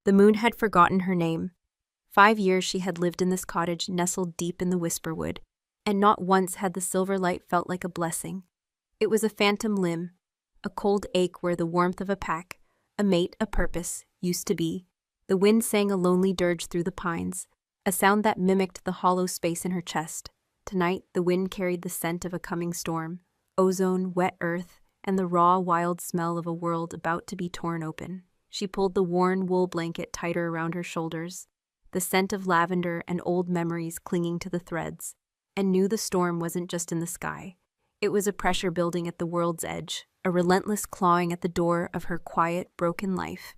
The moon had forgotten her name. 5 years she had lived in this cottage nestled deep in the whisperwood, and not once had the silver light felt like a blessing. It was a phantom limb, a cold ache where the warmth of a pack, a mate, a purpose, used to be. The wind sang a lonely dirge through the pines, a sound that mimicked the hollow space in her chest. Tonight, the wind carried the scent of a coming storm, ozone, wet earth, and the raw, wild smell of a world about to be torn open. She pulled the worn wool blanket tighter around her shoulders, the scent of lavender and old memories clinging to the threads, and knew the storm wasn't just in the sky. It was a pressure building at the world's edge, a relentless clawing at the door of her quiet, broken life.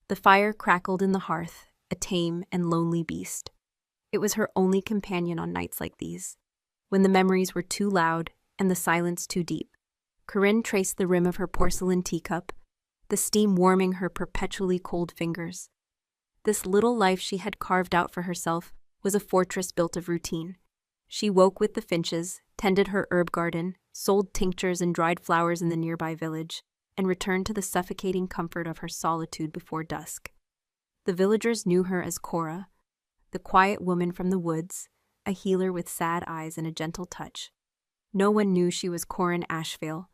The fire crackled in the hearth, a tame and lonely beast. It was her only companion on nights like these, when the memories were too loud and the silence too deep. Corinne traced the rim of her porcelain teacup, the steam warming her perpetually cold fingers. This little life she had carved out for herself was a fortress built of routine. She woke with the finches, tended her herb garden, sold tinctures and dried flowers in the nearby village, and returned to the suffocating comfort of her solitude before dusk. The villagers knew her as Cora, the quiet woman from the woods, a healer with sad eyes and a gentle touch. No one knew she was Corinne Ashvale,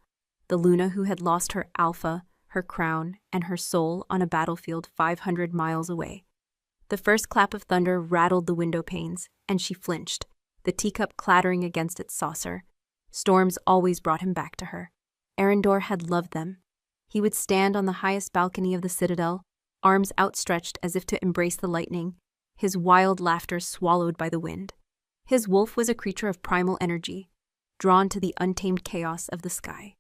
the Luna who had lost her alpha, her crown, and her soul on a battlefield 500 miles away. The first clap of thunder rattled the window panes, and she flinched, the teacup clattering against its saucer. Storms always brought him back to her. Arendor had loved them. He would stand on the highest balcony of the citadel, arms outstretched as if to embrace the lightning, his wild laughter swallowed by the wind. His wolf was a creature of primal energy, drawn to the untamed chaos of the sky.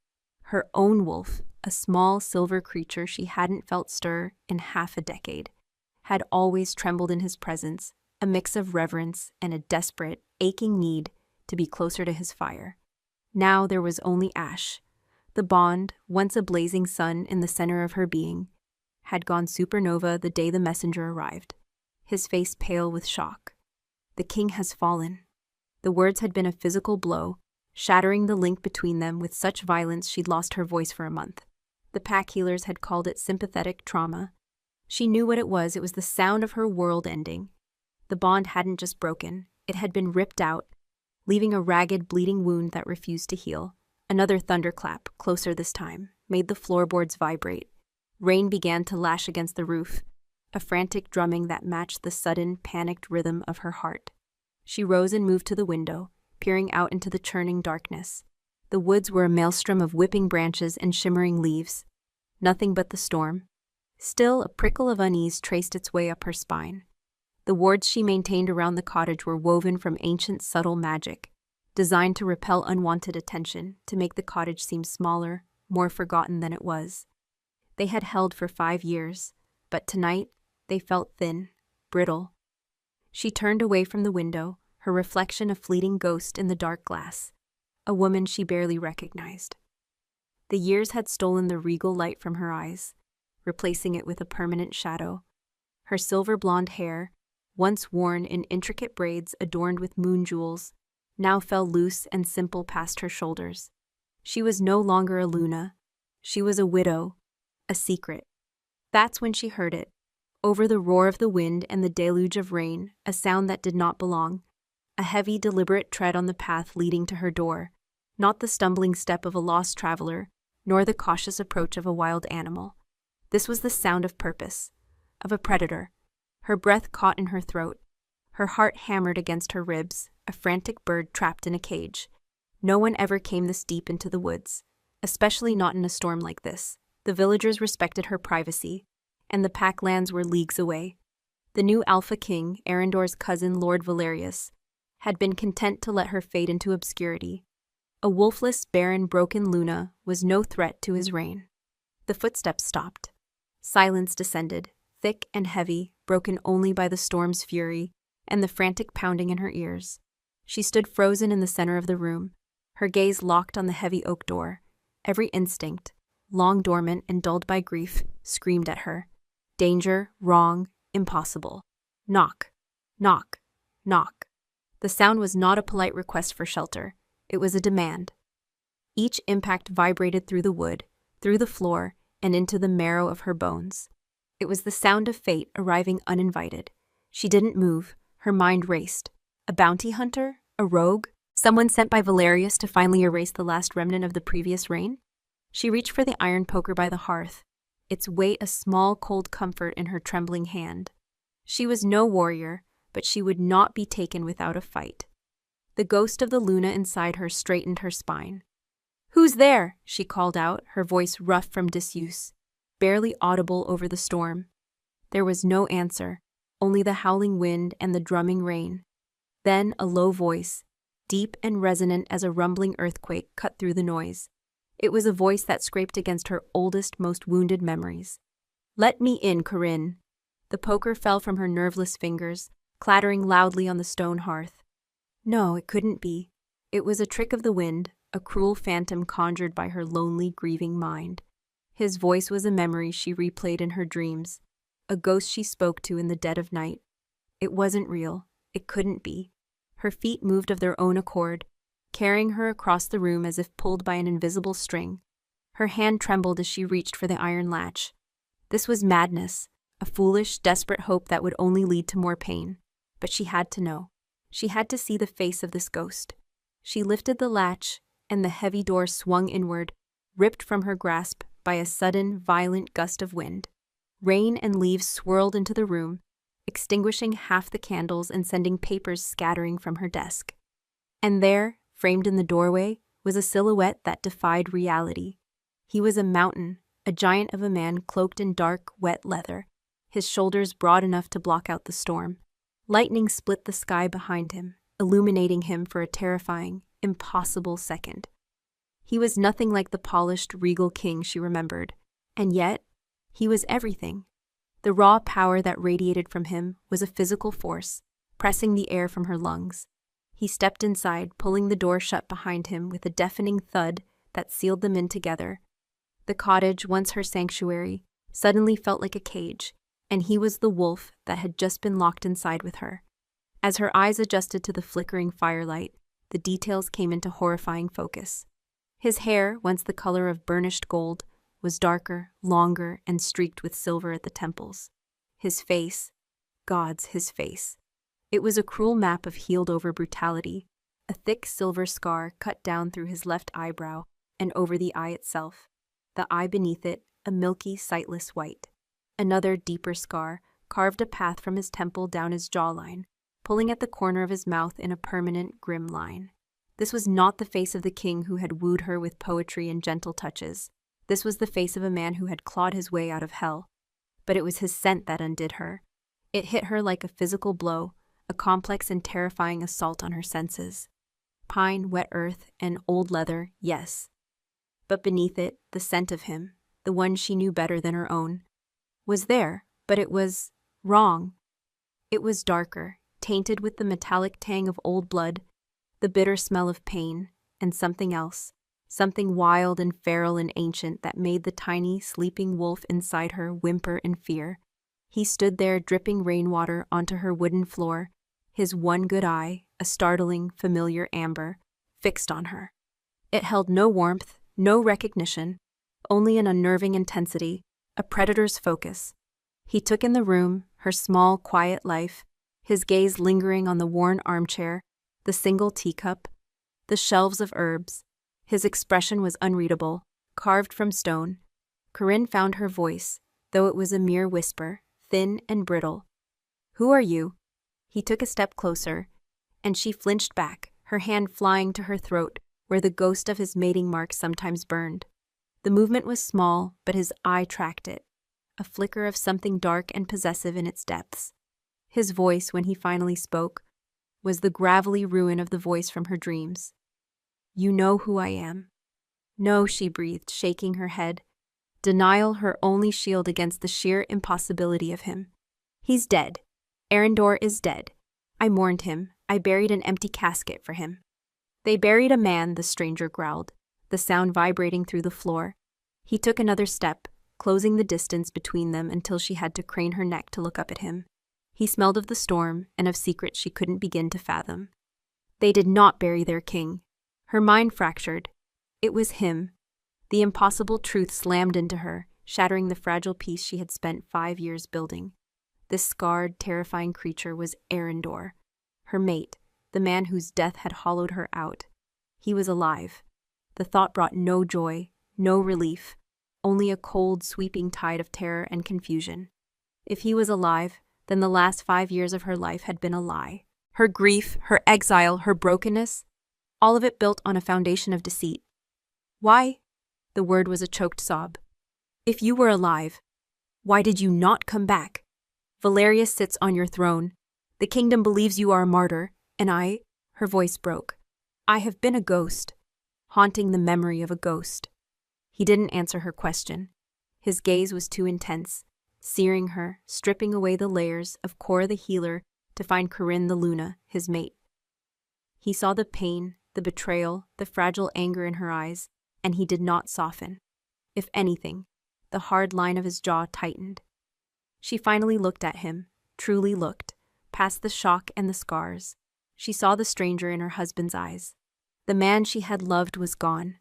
Her own wolf, a small silver creature she hadn't felt stir in half a decade, had always trembled in his presence, a mix of reverence and a desperate, aching need to be closer to his fire. Now there was only ash. The bond, once a blazing sun in the center of her being, had gone supernova the day the messenger arrived, his face pale with shock. The king has fallen. The words had been a physical blow, shattering the link between them with such violence she'd lost her voice for a month. The pack healers had called it sympathetic trauma. She knew what it was the sound of her world ending. The bond hadn't just broken, it had been ripped out, leaving a ragged, bleeding wound that refused to heal. Another thunderclap, closer this time, made the floorboards vibrate. Rain began to lash against the roof, a frantic drumming that matched the sudden, panicked rhythm of her heart. She rose and moved to the window, peering out into the churning darkness. The woods were a maelstrom of whipping branches and shimmering leaves. Nothing but the storm. Still, a prickle of unease traced its way up her spine. The wards she maintained around the cottage were woven from ancient, subtle magic, designed to repel unwanted attention, to make the cottage seem smaller, more forgotten than it was. They had held for 5 years, but tonight they felt thin, brittle. She turned away from the window, her reflection a fleeting ghost in the dark glass, a woman she barely recognized. The years had stolen the regal light from her eyes, replacing it with a permanent shadow. Her silver blonde hair, once worn in intricate braids adorned with moon jewels, now fell loose and simple past her shoulders. She was no longer a Luna. She was a widow, a secret. That's when she heard it. Over the roar of the wind and the deluge of rain, a sound that did not belong. A heavy, deliberate tread on the path leading to her door, not the stumbling step of a lost traveler, nor the cautious approach of a wild animal. This was the sound of purpose, of a predator. Her breath caught in her throat. Her heart hammered against her ribs, a frantic bird trapped in a cage. No one ever came this deep into the woods, especially not in a storm like this. The villagers respected her privacy, and the pack lands were leagues away. The new Alpha King, Arendor's cousin Lord Valerius, had been content to let her fade into obscurity. A wolfless, barren, broken Luna was no threat to his reign. The footsteps stopped. Silence descended, thick and heavy, broken only by the storm's fury and the frantic pounding in her ears. She stood frozen in the center of the room, her gaze locked on the heavy oak door. Every instinct, long dormant and dulled by grief, screamed at her. Danger, wrong, impossible. Knock, knock, knock. The sound was not a polite request for shelter. It was a demand. Each impact vibrated through the wood, through the floor, and into the marrow of her bones. It was the sound of fate arriving uninvited. She didn't move. Her mind raced. A bounty hunter? A rogue? Someone sent by Valerius to finally erase the last remnant of the previous reign? She reached for the iron poker by the hearth, its weight a small cold comfort in her trembling hand. She was no warrior, but she would not be taken without a fight. The ghost of the Luna inside her straightened her spine. "Who's there?" she called out, her voice rough from disuse, barely audible over the storm. There was no answer, only the howling wind and the drumming rain. Then a low voice, deep and resonant as a rumbling earthquake, cut through the noise. It was a voice that scraped against her oldest, most wounded memories. "Let me in, Corinne." The poker fell from her nerveless fingers, clattering loudly on the stone hearth. No, it couldn't be. It was a trick of the wind, a cruel phantom conjured by her lonely, grieving mind. His voice was a memory she replayed in her dreams, a ghost she spoke to in the dead of night. It wasn't real. It couldn't be. Her feet moved of their own accord, carrying her across the room as if pulled by an invisible string. Her hand trembled as she reached for the iron latch. This was madness, a foolish, desperate hope that would only lead to more pain. But she had to know. She had to see the face of this ghost. She lifted the latch, and the heavy door swung inward, ripped from her grasp by a sudden, violent gust of wind. Rain and leaves swirled into the room, extinguishing half the candles and sending papers scattering from her desk. And there, framed in the doorway, was a silhouette that defied reality. He was a mountain, a giant of a man cloaked in dark, wet leather, his shoulders broad enough to block out the storm. Lightning split the sky behind him, illuminating him for a terrifying, impossible second. He was nothing like the polished, regal king she remembered, and yet, he was everything. The raw power that radiated from him was a physical force, pressing the air from her lungs. He stepped inside, pulling the door shut behind him with a deafening thud that sealed them in together. The cottage, once her sanctuary, suddenly felt like a cage, and he was the wolf that had just been locked inside with her. As her eyes adjusted to the flickering firelight, the details came into horrifying focus. His hair, once the color of burnished gold, was darker, longer, and streaked with silver at the temples. His face, God's his face. It was a cruel map of healed-over brutality, a thick silver scar cut down through his left eyebrow and over the eye itself, the eye beneath it a milky, sightless white. Another, deeper scar carved a path from his temple down his jawline, pulling at the corner of his mouth in a permanent, grim line. This was not the face of the king who had wooed her with poetry and gentle touches. This was the face of a man who had clawed his way out of hell. But it was his scent that undid her. It hit her like a physical blow, a complex and terrifying assault on her senses. Pine, wet earth, and old leather, yes. But beneath it, the scent of him, the one she knew better than her own, was there, but it was wrong. It was darker, tainted with the metallic tang of old blood, the bitter smell of pain, and something else, something wild and feral and ancient that made the tiny, sleeping wolf inside her whimper in fear. He stood there dripping rainwater onto her wooden floor, his one good eye, a startling, familiar amber, fixed on her. It held no warmth, no recognition, only an unnerving intensity, a predator's focus. He took in the room, her small, quiet life, his gaze lingering on the worn armchair, the single teacup, the shelves of herbs. His expression was unreadable, carved from stone. Corinne found her voice, though it was a mere whisper, thin and brittle. "Who are you?" He took a step closer, and she flinched back, her hand flying to her throat, where the ghost of his mating mark sometimes burned. The movement was small, but his eye tracked it, a flicker of something dark and possessive in its depths. His voice, when he finally spoke, was the gravelly ruin of the voice from her dreams. "You know who I am." "No," she breathed, shaking her head. Denial her only shield against the sheer impossibility of him. "He's dead. Arendor is dead. I mourned him. I buried an empty casket for him." "They buried a man," the stranger growled, the sound vibrating through the floor. He took another step, closing the distance between them until she had to crane her neck to look up at him. He smelled of the storm and of secrets she couldn't begin to fathom. They did not bury their king. Her mind fractured. It was him. The impossible truth slammed into her, shattering the fragile piece she had spent 5 years building. This scarred, terrifying creature was Arendor, her mate, the man whose death had hollowed her out. He was alive. The thought brought no joy, no relief, only a cold, sweeping tide of terror and confusion. If he was alive, then the last 5 years of her life had been a lie. Her grief, her exile, her brokenness, all of it built on a foundation of deceit. Why? The word was a choked sob. If you were alive, why did you not come back? Valerius sits on your throne. The kingdom believes you are a martyr, and her voice broke. I have been a ghost, haunting the memory of a ghost. He didn't answer her question. His gaze was too intense, searing her, stripping away the layers of Cora the healer to find Corinne the Luna, his mate. He saw the pain, the betrayal, the fragile anger in her eyes, and he did not soften. If anything, the hard line of his jaw tightened. She finally looked at him, truly looked, past the shock and the scars. She saw the stranger in her husband's eyes. The man she had loved was gone.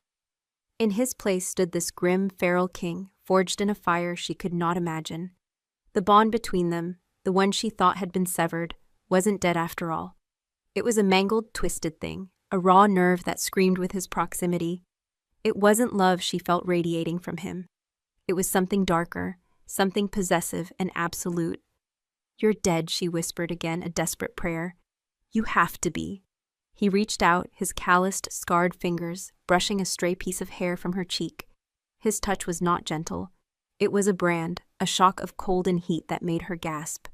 In his place stood this grim, feral king, forged in a fire she could not imagine. The bond between them, the one she thought had been severed, wasn't dead after all. It was a mangled, twisted thing, a raw nerve that screamed with his proximity. It wasn't love she felt radiating from him. It was something darker, something possessive and absolute. You're dead, she whispered again, a desperate prayer. You have to be. He reached out, his calloused, scarred fingers brushing a stray piece of hair from her cheek. His touch was not gentle. It was a brand, a shock of cold and heat that made her gasp.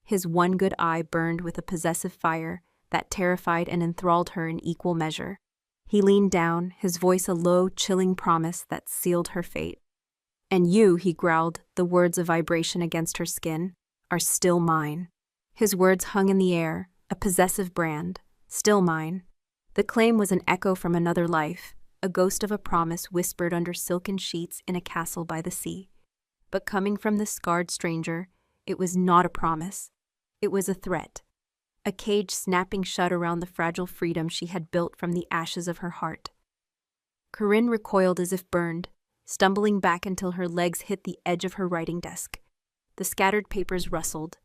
His one good eye burned with a possessive fire that terrified and enthralled her in equal measure. He leaned down, his voice a low, chilling promise that sealed her fate. And you, he growled, the words of vibration against her skin, are still mine. His words hung in the air, a possessive brand, still mine. The claim was an echo from another life, a ghost of a promise whispered under silken sheets in a castle by the sea. But coming from this scarred stranger, it was not a promise. It was a threat. A cage snapping shut around the fragile freedom she had built from the ashes of her heart. Corinne recoiled as if burned, stumbling back until her legs hit the edge of her writing desk. The scattered papers rustled,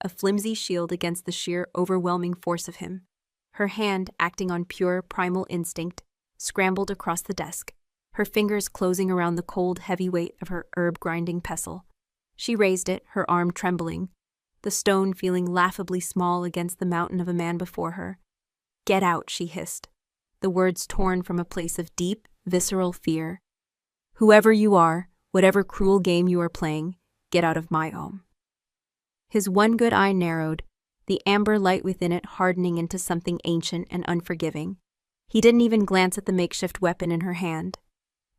a flimsy shield against the sheer, overwhelming force of him. Her hand, acting on pure, primal instinct, scrambled across the desk, her fingers closing around the cold, heavy weight of her herb-grinding pestle. She raised it, her arm trembling, the stone feeling laughably small against the mountain of a man before her. Get out, she hissed, the words torn from a place of deep, visceral fear. Whoever you are, whatever cruel game you are playing, get out of my home. His one good eye narrowed, the amber light within it hardening into something ancient and unforgiving. He didn't even glance at the makeshift weapon in her hand.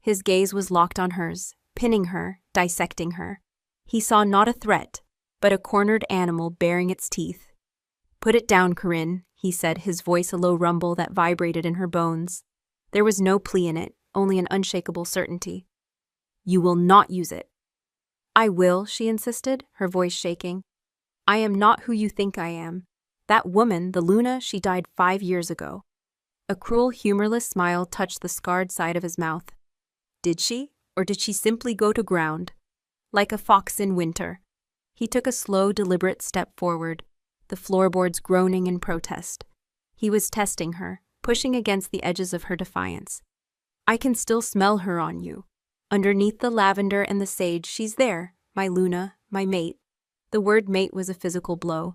His gaze was locked on hers, pinning her, dissecting her. He saw not a threat, but a cornered animal baring its teeth. Put it down, Corinne, he said, his voice a low rumble that vibrated in her bones. There was no plea in it, only an unshakable certainty. You will not use it. I will, she insisted, her voice shaking. I am not who you think I am. That woman, the Luna, she died 5 years ago. A cruel, humorless smile touched the scarred side of his mouth. Did she, or did she simply go to ground? Like a fox in winter. He took a slow, deliberate step forward, the floorboards groaning in protest. He was testing her, pushing against the edges of her defiance. I can still smell her on you. Underneath the lavender and the sage, she's there, my Luna, my mate. The word mate was a physical blow.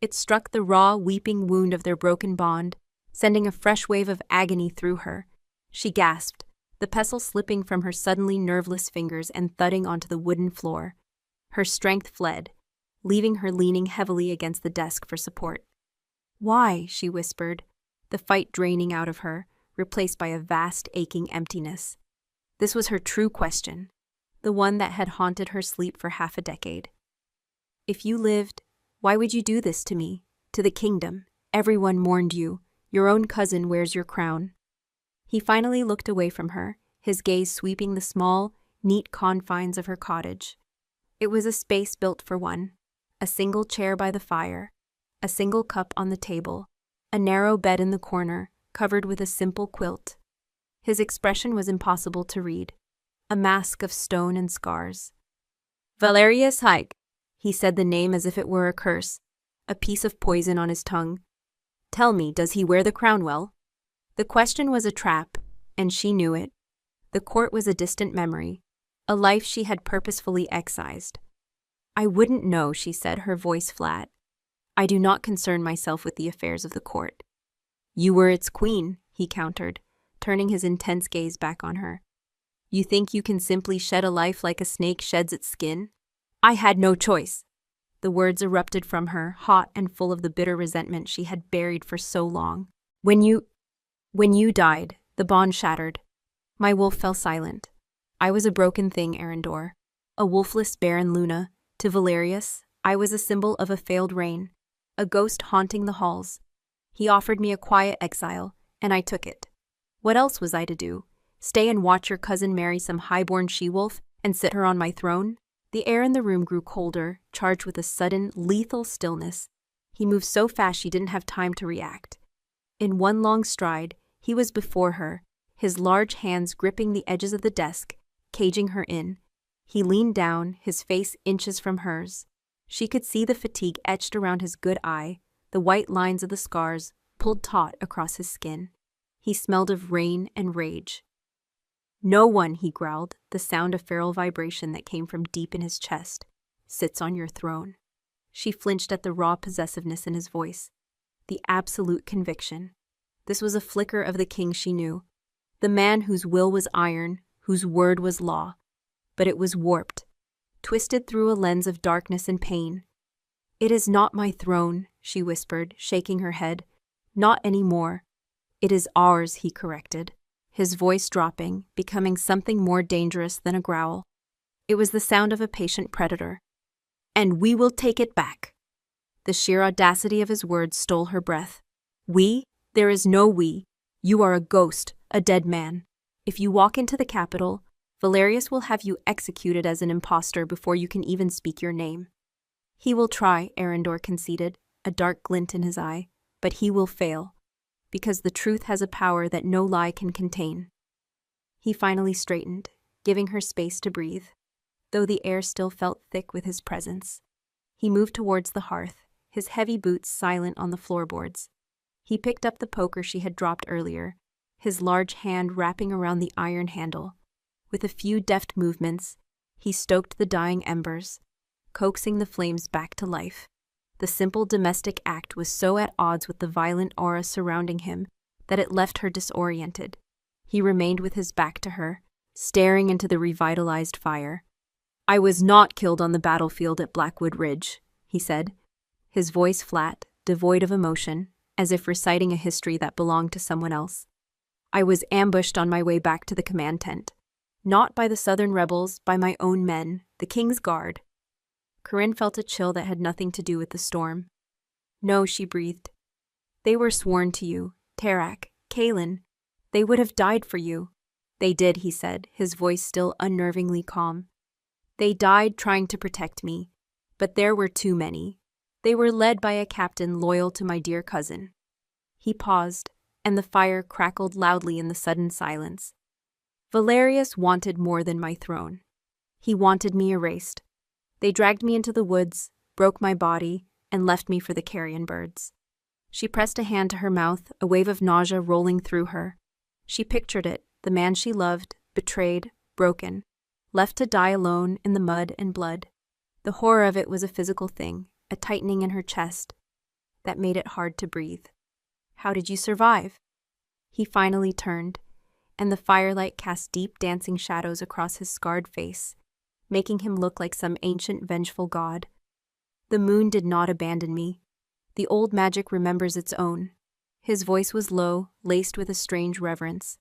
It struck the raw, weeping wound of their broken bond, sending a fresh wave of agony through her. She gasped, the pestle slipping from her suddenly nerveless fingers and thudding onto the wooden floor. Her strength fled, leaving her leaning heavily against the desk for support. Why? She whispered, the fight draining out of her, replaced by a vast, aching emptiness. This was her true question, the one that had haunted her sleep for half a decade. If you lived, why would you do this to me, to the kingdom? Everyone mourned you. Your own cousin wears your crown. He finally looked away from her, his gaze sweeping the small, neat confines of her cottage. It was a space built for one, a single chair by the fire, a single cup on the table, a narrow bed in the corner, covered with a simple quilt. His expression was impossible to read, a mask of stone and scars. Valerius Hike. He said the name as if it were a curse, a piece of poison on his tongue. Tell me, does he wear the crown well? The question was a trap, and she knew it. The court was a distant memory, a life she had purposefully excised. I wouldn't know, she said, her voice flat. I do not concern myself with the affairs of the court. You were its queen, he countered, turning his intense gaze back on her. You think you can simply shed a life like a snake sheds its skin? I had no choice. The words erupted from her, hot and full of the bitter resentment she had buried for so long. When you died, the bond shattered. My wolf fell silent. I was a broken thing, Arendor. A wolfless Baron Luna. To Valerius, I was a symbol of a failed reign, a ghost haunting the halls. He offered me a quiet exile, and I took it. What else was I to do? Stay and watch your cousin marry some high-born she-wolf and sit her on my throne? The air in the room grew colder, charged with a sudden, lethal stillness. He moved so fast she didn't have time to react. In one long stride, he was before her, his large hands gripping the edges of the desk, caging her in. He leaned down, his face inches from hers. She could see the fatigue etched around his good eye, the white lines of the scars pulled taut across his skin. He smelled of rain and rage. No one, he growled, the sound of feral vibration that came from deep in his chest, sits on your throne. She flinched at the raw possessiveness in his voice, the absolute conviction. This was a flicker of the king she knew, the man whose will was iron, whose word was law. But it was warped, twisted through a lens of darkness and pain. It is not my throne, she whispered, shaking her head. Not anymore. It is ours, he corrected, his voice dropping, becoming something more dangerous than a growl. It was the sound of a patient predator. And we will take it back. The sheer audacity of his words stole her breath. We? There is no we. You are a ghost, a dead man. If you walk into the capital, Valerius will have you executed as an impostor before you can even speak your name. He will try, Arendor conceded, a dark glint in his eye, but he will fail, because the truth has a power that no lie can contain. He finally straightened, giving her space to breathe, though the air still felt thick with his presence. He moved towards the hearth, his heavy boots silent on the floorboards. He picked up the poker she had dropped earlier, his large hand wrapping around the iron handle. With a few deft movements, he stoked the dying embers, coaxing the flames back to life. The simple domestic act was so at odds with the violent aura surrounding him that it left her disoriented. He remained with his back to her, staring into the revitalized fire. I was not killed on the battlefield at Blackwood Ridge, he said, his voice flat, devoid of emotion, as if reciting a history that belonged to someone else. I was ambushed on my way back to the command tent. Not by the southern rebels, by my own men, the king's guard. Corinne felt a chill that had nothing to do with the storm. No, she breathed. They were sworn to you, Tarak, Kaelin. They would have died for you. They did, he said, his voice still unnervingly calm. They died trying to protect me, but there were too many. They were led by a captain loyal to my dear cousin. He paused, and the fire crackled loudly in the sudden silence. Valerius wanted more than my throne. He wanted me erased. They dragged me into the woods, broke my body, and left me for the carrion birds. She pressed a hand to her mouth, a wave of nausea rolling through her. She pictured it, the man she loved, betrayed, broken, left to die alone in the mud and blood. The horror of it was a physical thing, a tightening in her chest that made it hard to breathe. How did you survive? He finally turned, and the firelight cast deep dancing shadows across his scarred face, making him look like some ancient vengeful god. The moon did not abandon me. The old magic remembers its own. His voice was low, laced with a strange reverence.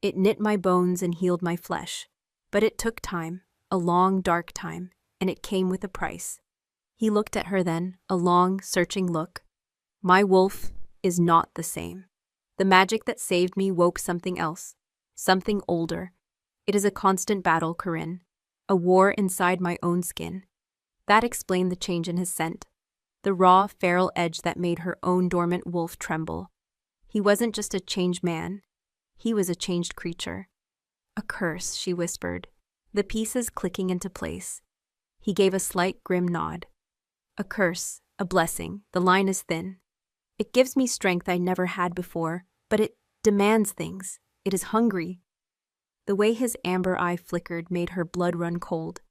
It knit my bones and healed my flesh. But it took time, a long, dark time, and it came with a price. He looked at her then, a long, searching look. My wolf is not the same. The magic that saved me woke something else. Something older. It is a constant battle, Corinne. A war inside my own skin. That explained the change in his scent. The raw, feral edge that made her own dormant wolf tremble. He wasn't just a changed man. He was a changed creature. A curse, she whispered, the pieces clicking into place. He gave a slight grim nod. A curse, a blessing, the line is thin. It gives me strength I never had before, but it demands things. It is hungry. The way his amber eye flickered made her blood run cold.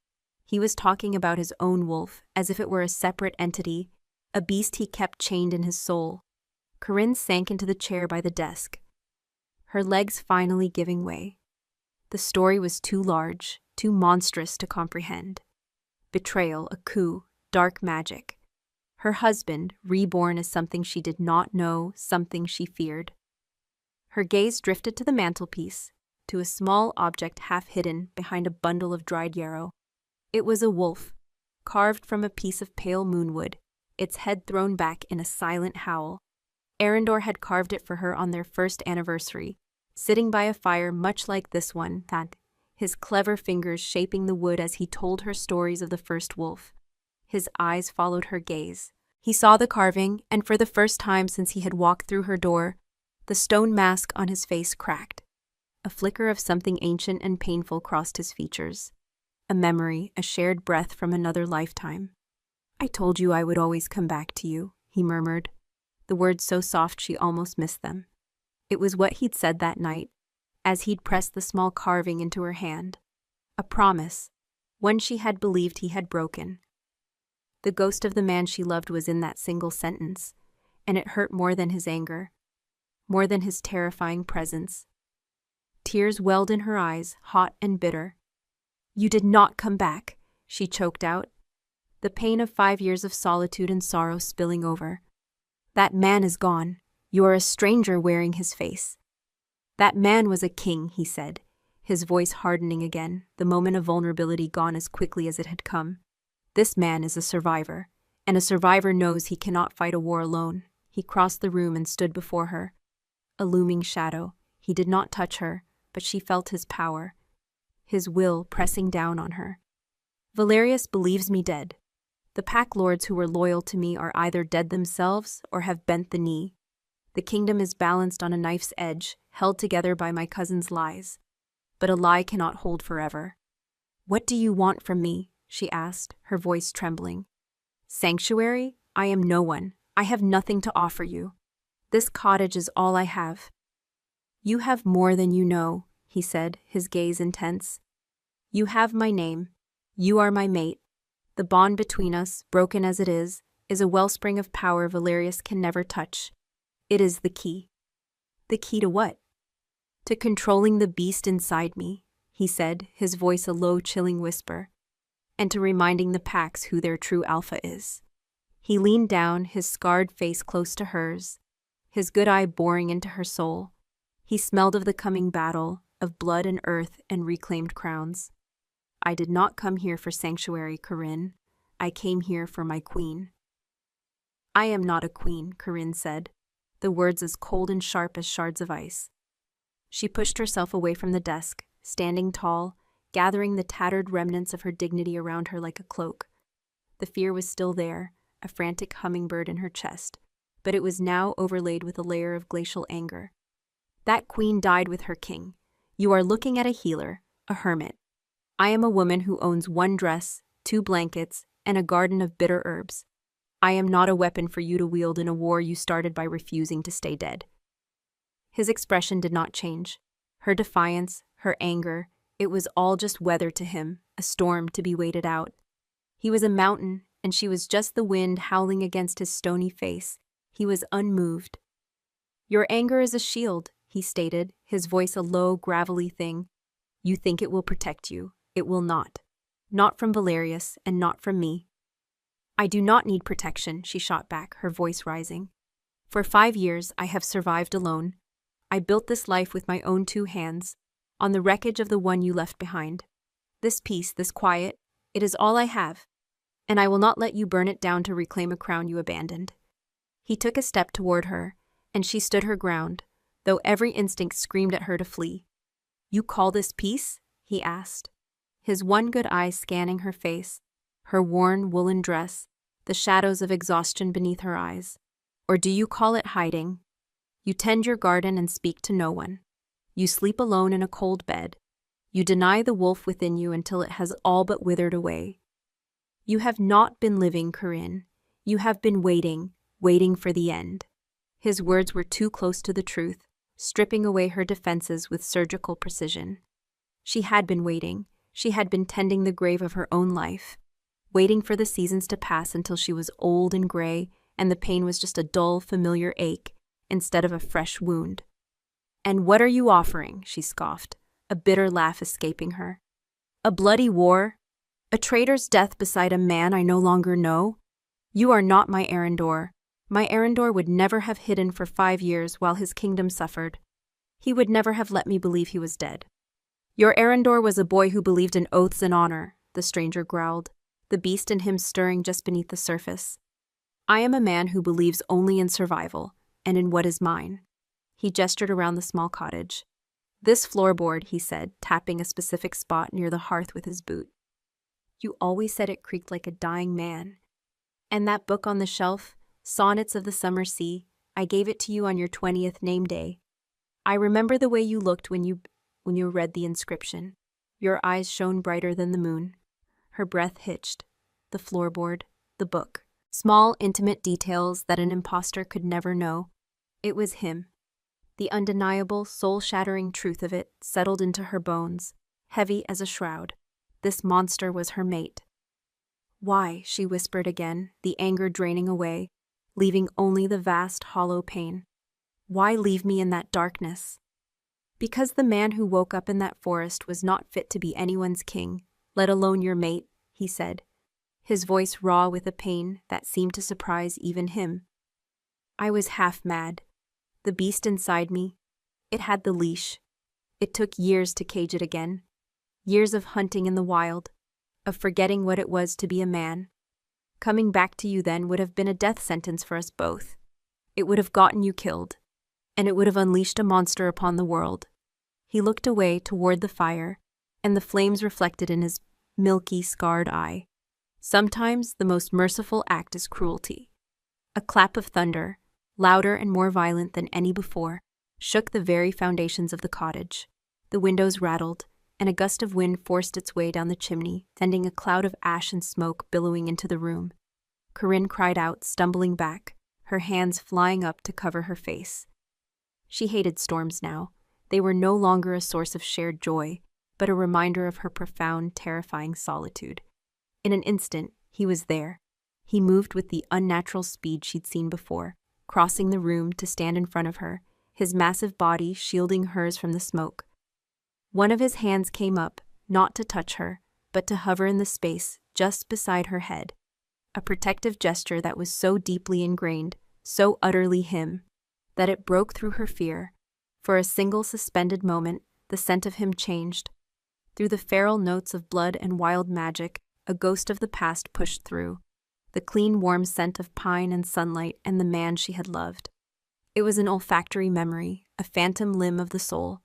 He was talking about his own wolf, as if it were a separate entity, a beast he kept chained in his soul. Corinne sank into the chair by the desk, her legs finally giving way. The story was too large, too monstrous to comprehend. Betrayal, a coup, dark magic. Her husband, reborn as something she did not know, something she feared. Her gaze drifted to the mantelpiece, to a small object half hidden behind a bundle of dried yarrow. It was a wolf, carved from a piece of pale moonwood, its head thrown back in a silent howl. Arendor had carved it for her on their first anniversary, sitting by a fire much like this one, his clever fingers shaping the wood as he told her stories of the first wolf. His eyes followed her gaze. He saw the carving, and for the first time since he had walked through her door, the stone mask on his face cracked. A flicker of something ancient and painful crossed his features. A memory, a shared breath from another lifetime. "I told you I would always come back to you," he murmured, the words so soft she almost missed them. It was what he'd said that night, as he'd pressed the small carving into her hand. A promise, one she had believed he had broken. The ghost of the man she loved was in that single sentence, and it hurt more than his anger, more than his terrifying presence. Tears welled in her eyes, hot and bitter. "You did not come back," she choked out, the pain of 5 years of solitude and sorrow spilling over. "That man is gone. You are a stranger wearing his face." "That man was a king," he said, his voice hardening again, the moment of vulnerability gone as quickly as it had come. "This man is a survivor, and a survivor knows he cannot fight a war alone." He crossed the room and stood before her. A looming shadow. He did not touch her, but she felt his power, his will pressing down on her. "Valerius believes me dead. The pack lords who were loyal to me are either dead themselves or have bent the knee. The kingdom is balanced on a knife's edge, held together by my cousin's lies. But a lie cannot hold forever." "What do you want from me?" she asked, her voice trembling. "Sanctuary? I am no one. I have nothing to offer you. This cottage is all I have." "You have more than you know," he said, his gaze intense. "You have my name. You are my mate. The bond between us, broken as it is a wellspring of power Valerius can never touch. It is the key." "The key to what?" "To controlling the beast inside me," he said, his voice a low, chilling whisper, "and to reminding the packs who their true alpha is." He leaned down, his scarred face close to hers, his good eye boring into her soul. He smelled of the coming battle, of blood and earth and reclaimed crowns. "I did not come here for sanctuary, Corinne. I came here for my queen." "I am not a queen," Corinne said, the words as cold and sharp as shards of ice. She pushed herself away from the desk, standing tall, gathering the tattered remnants of her dignity around her like a cloak. The fear was still there, a frantic hummingbird in her chest, but it was now overlaid with a layer of glacial anger. "That queen died with her king. You are looking at a healer, a hermit. I am a woman who owns 1 dress, 2 blankets, and a garden of bitter herbs. I am not a weapon for you to wield in a war you started by refusing to stay dead." His expression did not change. Her defiance, her anger, it was all just weather to him, a storm to be waited out. He was a mountain, and she was just the wind howling against his stony face. He was unmoved. "Your anger is a shield," he stated, his voice a low, gravelly thing. "You think it will protect you. It will not. Not from Valerius, and not from me." "I do not need protection," she shot back, her voice rising. "For 5 years I have survived alone. I built this life with my own 2 hands, on the wreckage of the one you left behind. This peace, this quiet, it is all I have, and I will not let you burn it down to reclaim a crown you abandoned." He took a step toward her, and she stood her ground, though every instinct screamed at her to flee. "You call this peace?" he asked, his one good eye scanning her face, her worn woolen dress, the shadows of exhaustion beneath her eyes. "Or do you call it hiding? You tend your garden and speak to no one. You sleep alone in a cold bed. You deny the wolf within you until it has all but withered away. You have not been living, Corinne. You have been waiting, waiting for the end. His words were too close to the truth, stripping away her defenses with surgical precision. She had been waiting. She had been tending the grave of her own life, waiting for the seasons to pass until she was old and gray, and the pain was just a dull, familiar ache instead of a fresh wound. "And what are you offering?" she scoffed, a bitter laugh escaping her. "A bloody war? A traitor's death beside a man I no longer know? You are not my Arendor. My Arendor would never have hidden for 5 years while his kingdom suffered. He would never have let me believe he was dead." "Your Arendor was a boy who believed in oaths and honor," the stranger growled, the beast in him stirring just beneath the surface. "I am a man who believes only in survival, and in what is mine." He gestured around the small cottage. "This floorboard," he said, tapping a specific spot near the hearth with his boot. "You always said it creaked like a dying man. And that book on the shelf, Sonnets of the Summer Sea, I gave it to you on your 20th name day. I remember the way you looked when you read the inscription. Your eyes shone brighter than the moon." Her breath hitched. The floorboard, the book. Small, intimate details that an imposter could never know. It was him. The undeniable, soul-shattering truth of it settled into her bones, heavy as a shroud. This monster was her mate. "Why?" she whispered again, the anger draining away, leaving only the vast, hollow pain. "Why leave me in that darkness?" "Because the man who woke up in that forest was not fit to be anyone's king, let alone your mate," he said, his voice raw with a pain that seemed to surprise even him. "I was half mad. The beast inside me, it had the leash. It took years to cage it again. Years of hunting in the wild, of forgetting what it was to be a man. Coming back to you then would have been a death sentence for us both. It would have gotten you killed, and it would have unleashed a monster upon the world." He looked away toward the fire, and the flames reflected in his milky, scarred eye. Sometimes the most merciful act is cruelty. A clap of thunder, louder and more violent than any before, shook the very foundations of the cottage. The windows rattled, and a gust of wind forced its way down the chimney, sending a cloud of ash and smoke billowing into the room. Corinne cried out, stumbling back, her hands flying up to cover her face. She hated storms now. They were no longer a source of shared joy, but a reminder of her profound, terrifying solitude. In an instant, he was there. He moved with the unnatural speed she'd seen before, crossing the room to stand in front of her, his massive body shielding hers from the smoke. One of his hands came up, not to touch her, but to hover in the space just beside her head. A protective gesture that was so deeply ingrained, so utterly him, that it broke through her fear. For a single suspended moment, the scent of him changed. Through the feral notes of blood and wild magic, a ghost of the past pushed through. The clean, warm scent of pine and sunlight and the man she had loved. It was an olfactory memory, a phantom limb of the soul.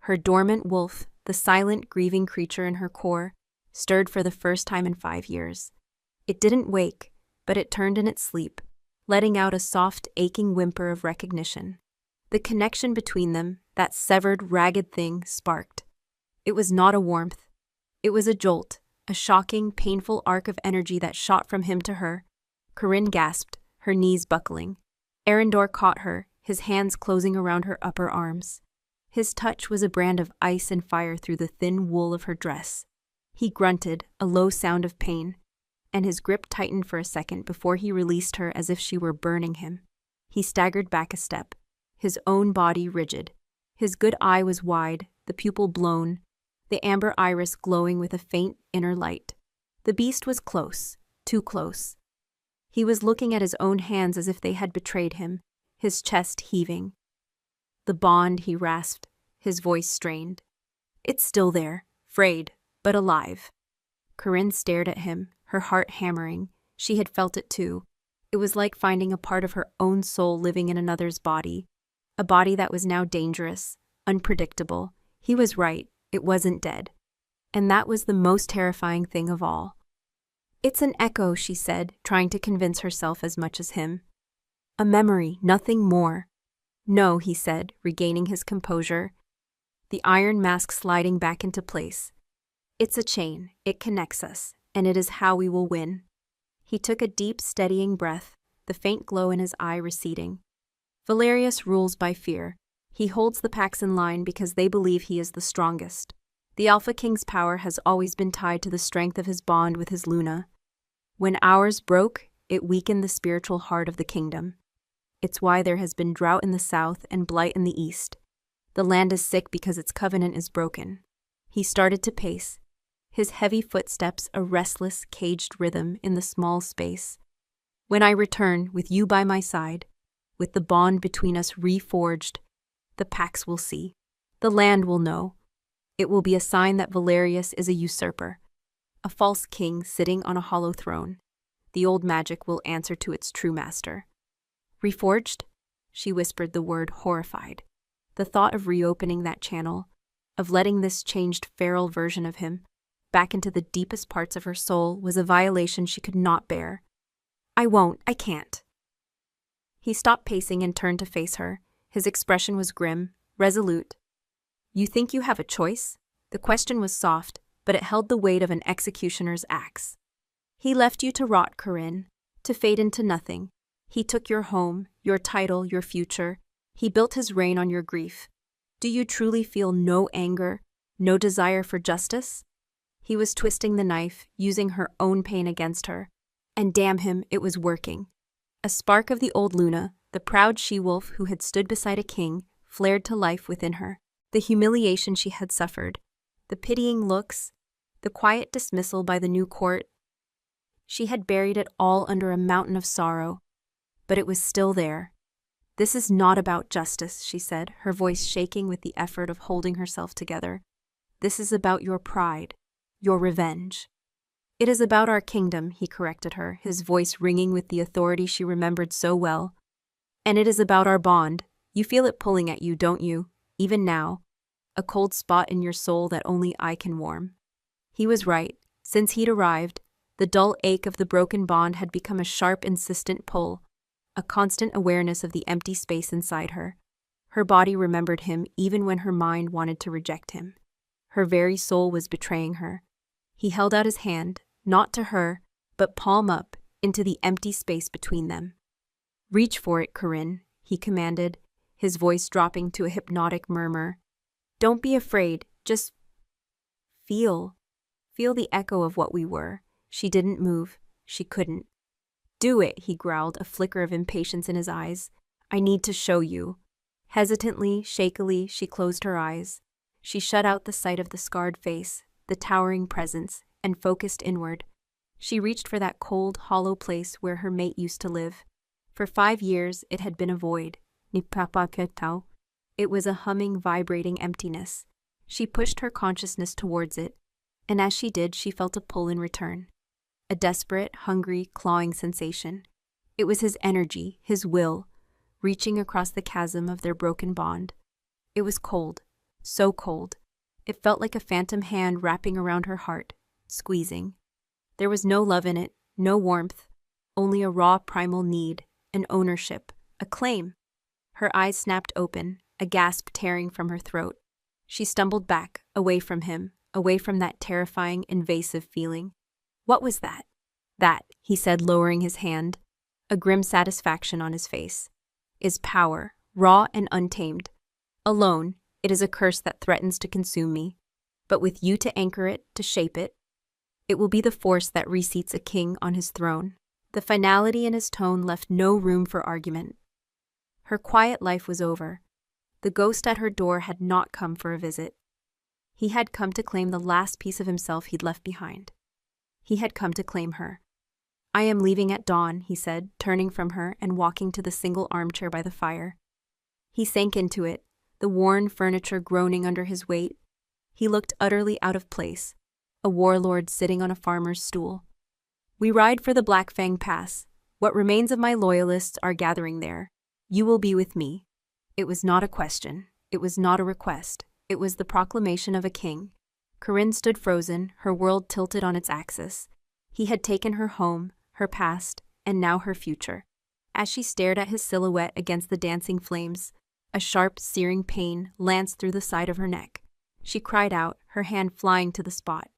Her dormant wolf, the silent, grieving creature in her core, stirred for the first time in 5 years. It didn't wake, but it turned in its sleep, letting out a soft, aching whimper of recognition. The connection between them, that severed, ragged thing, sparked. It was not a warmth. It was a jolt, a shocking, painful arc of energy that shot from him to her. Corinne gasped, her knees buckling. Arendor caught her, his hands closing around her upper arms. His touch was a brand of ice and fire through the thin wool of her dress. He grunted, a low sound of pain, and his grip tightened for a second before he released her as if she were burning him. He staggered back a step, his own body rigid. His good eye was wide, the pupil blown, the amber iris glowing with a faint inner light. The beast was close, too close. He was looking at his own hands as if they had betrayed him, his chest heaving. "The bond," he rasped, his voice strained. "It's still there, frayed, but alive." Corinne stared at him, her heart hammering. She had felt it too. It was like finding a part of her own soul living in another's body, a body that was now dangerous, unpredictable. He was right, it wasn't dead. And that was the most terrifying thing of all. "It's an echo," she said, trying to convince herself as much as him. "A memory, nothing more." "No," he said, regaining his composure, the iron mask sliding back into place. "It's a chain. It connects us, and it is how we will win." He took a deep, steadying breath, the faint glow in his eye receding. Valerius rules by fear. He holds the packs in line because they believe he is the strongest. The Alpha King's power has always been tied to the strength of his bond with his Luna. When ours broke, it weakened the spiritual heart of the kingdom. It's why there has been drought in the south and blight in the east. The land is sick because its covenant is broken. He started to pace, his heavy footsteps a restless, caged rhythm in the small space. "When I return, with you by my side, with the bond between us reforged, the Pax will see. The land will know. It will be a sign that Valerius is a usurper, a false king sitting on a hollow throne. The old magic will answer to its true master." "Reforged?" She whispered the word, horrified. The thought of reopening that channel, of letting this changed feral version of him back into the deepest parts of her soul, was a violation she could not bear. "I won't, I can't." He stopped pacing and turned to face her. His expression was grim, resolute. "You think you have a choice?" The question was soft, but it held the weight of an executioner's axe. "He left you to rot, Corinne, to fade into nothing. He took your home, your title, your future. He built his reign on your grief. Do you truly feel no anger, no desire for justice?" He was twisting the knife, using her own pain against her. And damn him, it was working. A spark of the old Luna, the proud she-wolf who had stood beside a king, flared to life within her. The humiliation she had suffered, the pitying looks, the quiet dismissal by the new court. She had buried it all under a mountain of sorrow, but it was still there. "This is not about justice," she said, her voice shaking with the effort of holding herself together. "This is about your pride, your revenge." "It is about our kingdom," he corrected her, his voice ringing with the authority she remembered so well. "And it is about our bond. You feel it pulling at you, don't you? Even now. A cold spot in your soul that only I can warm." He was right. Since he'd arrived, the dull ache of the broken bond had become a sharp, insistent pull, a constant awareness of the empty space inside her. Her body remembered him even when her mind wanted to reject him. Her very soul was betraying her. He held out his hand, not to her, but palm up, into the empty space between them. "Reach for it, Corinne," he commanded, his voice dropping to a hypnotic murmur. "Don't be afraid, just feel. Feel the echo of what we were." She didn't move. She couldn't. "Do it," he growled, a flicker of impatience in his eyes. "I need to show you." Hesitantly, shakily, she closed her eyes. She shut out the sight of the scarred face, the towering presence, and focused inward. She reached for that cold, hollow place where her mate used to live. For 5 years, it had been a void. It was a humming, vibrating emptiness. She pushed her consciousness towards it, and as she did, she felt a pull in return. A desperate, hungry, clawing sensation. It was his energy, his will, reaching across the chasm of their broken bond. It was cold, so cold. It felt like a phantom hand wrapping around her heart, squeezing. There was no love in it, no warmth, only a raw primal need, an ownership, a claim. Her eyes snapped open, a gasp tearing from her throat. She stumbled back, away from him, away from that terrifying, invasive feeling. "What was that?" "That," he said, lowering his hand, a grim satisfaction on his face, "is power, raw and untamed. Alone, it is a curse that threatens to consume me. But with you to anchor it, to shape it, it will be the force that reseats a king on his throne." The finality in his tone left no room for argument. Her quiet life was over. The ghost at her door had not come for a visit. He had come to claim the last piece of himself he'd left behind. He had come to claim her. "I am leaving at dawn," he said, turning from her and walking to the single armchair by the fire. He sank into it, the worn furniture groaning under his weight. He looked utterly out of place, a warlord sitting on a farmer's stool. "We ride for the Black Fang Pass. What remains of my loyalists are gathering there. You will be with me." It was not a question. It was not a request. It was the proclamation of a king. Corinne stood frozen, her world tilted on its axis. He had taken her home, her past, and now her future. As she stared at his silhouette against the dancing flames, a sharp, searing pain lanced through the side of her neck. She cried out, her hand flying to the spot.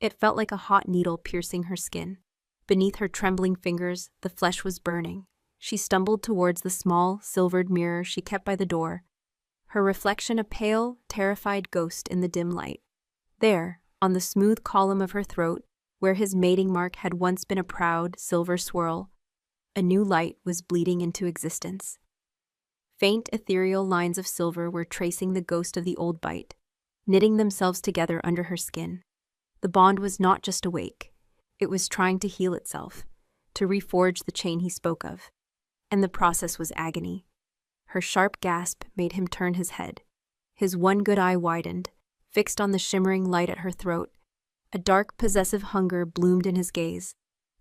It felt like a hot needle piercing her skin. Beneath her trembling fingers, the flesh was burning. She stumbled towards the small, silvered mirror she kept by the door, her reflection a pale, terrified ghost in the dim light. There, on the smooth column of her throat, where his mating mark had once been a proud, silver swirl, a new light was bleeding into existence. Faint, ethereal lines of silver were tracing the ghost of the old bite, knitting themselves together under her skin. The bond was not just awake. It was trying to heal itself, to reforge the chain he spoke of. And the process was agony. Her sharp gasp made him turn his head. His one good eye widened, fixed on the shimmering light at her throat. A dark, possessive hunger bloomed in his gaze,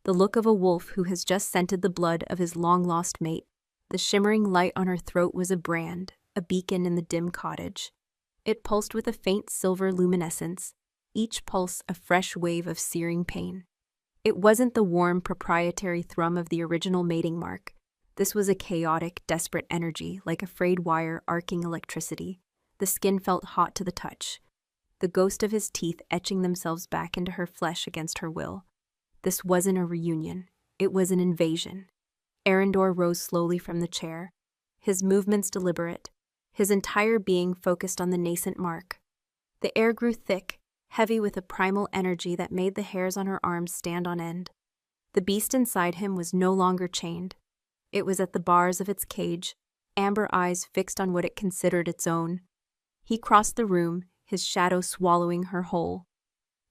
the look of a wolf who has just scented the blood of his long-lost mate. The shimmering light on her throat was a brand, a beacon in the dim cottage. It pulsed with a faint silver luminescence, each pulse a fresh wave of searing pain. It wasn't the warm, proprietary thrum of the original mating mark. This was a chaotic, desperate energy, like a frayed wire arcing electricity. The skin felt hot to the touch, the ghost of his teeth etching themselves back into her flesh against her will. This wasn't a reunion. It was an invasion. Arendor rose slowly from the chair, his movements deliberate, his entire being focused on the nascent mark. The air grew thick, heavy with a primal energy that made the hairs on her arms stand on end. The beast inside him was no longer chained. It was at the bars of its cage, amber eyes fixed on what it considered its own. He crossed the room, his shadow swallowing her whole.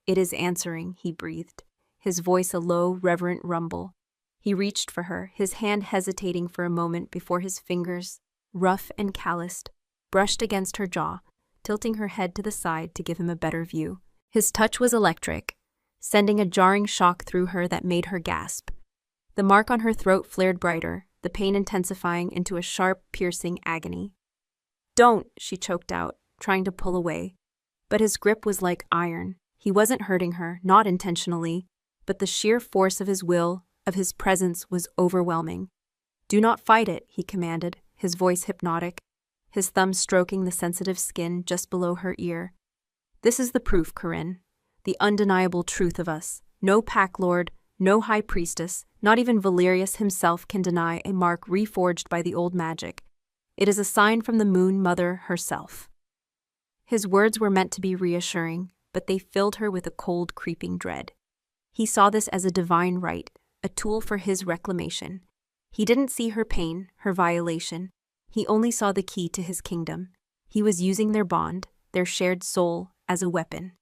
"It is answering," he breathed, his voice a low, reverent rumble. He reached for her, his hand hesitating for a moment before his fingers, rough and calloused, brushed against her jaw, tilting her head to the side to give him a better view. His touch was electric, sending a jarring shock through her that made her gasp. The mark on her throat flared brighter, the pain intensifying into a sharp, piercing agony. "Don't," she choked out, trying to pull away. But his grip was like iron. He wasn't hurting her, not intentionally, but the sheer force of his will, of his presence, was overwhelming. "Do not fight it," he commanded, his voice hypnotic, his thumb stroking the sensitive skin just below her ear. "This is the proof, Corinne, the undeniable truth of us. No pack lord, no high priestess, not even Valerius himself can deny a mark reforged by the old magic. It is a sign from the Moon Mother herself." His words were meant to be reassuring, but they filled her with a cold, creeping dread. He saw this as a divine right, a tool for his reclamation. He didn't see her pain, her violation. He only saw the key to his kingdom. He was using their bond, their shared soul, as a weapon.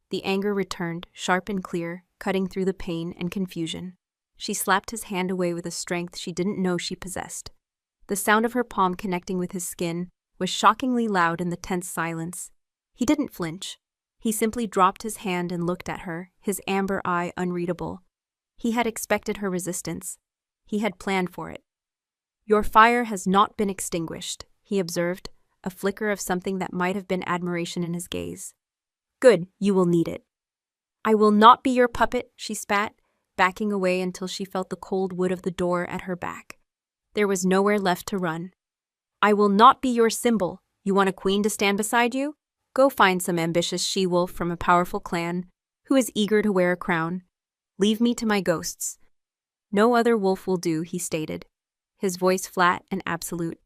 The anger returned, sharp and clear, cutting through the pain and confusion. She slapped his hand away with a strength she didn't know she possessed. The sound of her palm connecting with his skin was shockingly loud in the tense silence. He didn't flinch. He simply dropped his hand and looked at her, his amber eye unreadable. He had expected her resistance. He had planned for it. "Your fire has not been extinguished," he observed, a flicker of something that might have been admiration in his gaze. "Good, you will need it." "I will not be your puppet," she spat, backing away until she felt the cold wood of the door at her back. There was nowhere left to run. "I will not be your symbol. You want a queen to stand beside you? Go find some ambitious she-wolf from a powerful clan who is eager to wear a crown. Leave me to my ghosts." "No other wolf will do," he stated, his voice flat and absolute.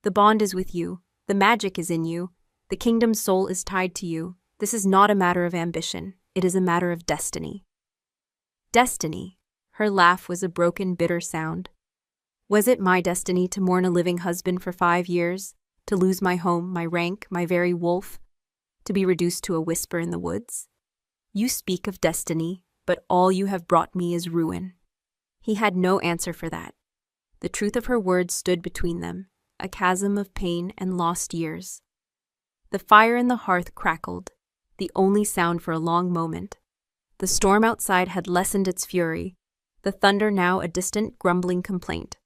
"The bond is with you. The magic is in you. The kingdom's soul is tied to you. This is not a matter of ambition. It is a matter of destiny." Destiny. Her laugh was a broken, bitter sound. Was it my destiny to mourn a living husband for 5 years, to lose my home, my rank, my very wolf, to be reduced to a whisper in the woods? "You speak of destiny, but all you have brought me is ruin." He had no answer for that. The truth of her words stood between them, a chasm of pain and lost years. The fire in the hearth crackled, the only sound for a long moment. The storm outside had lessened its fury, the thunder now a distant, grumbling complaint.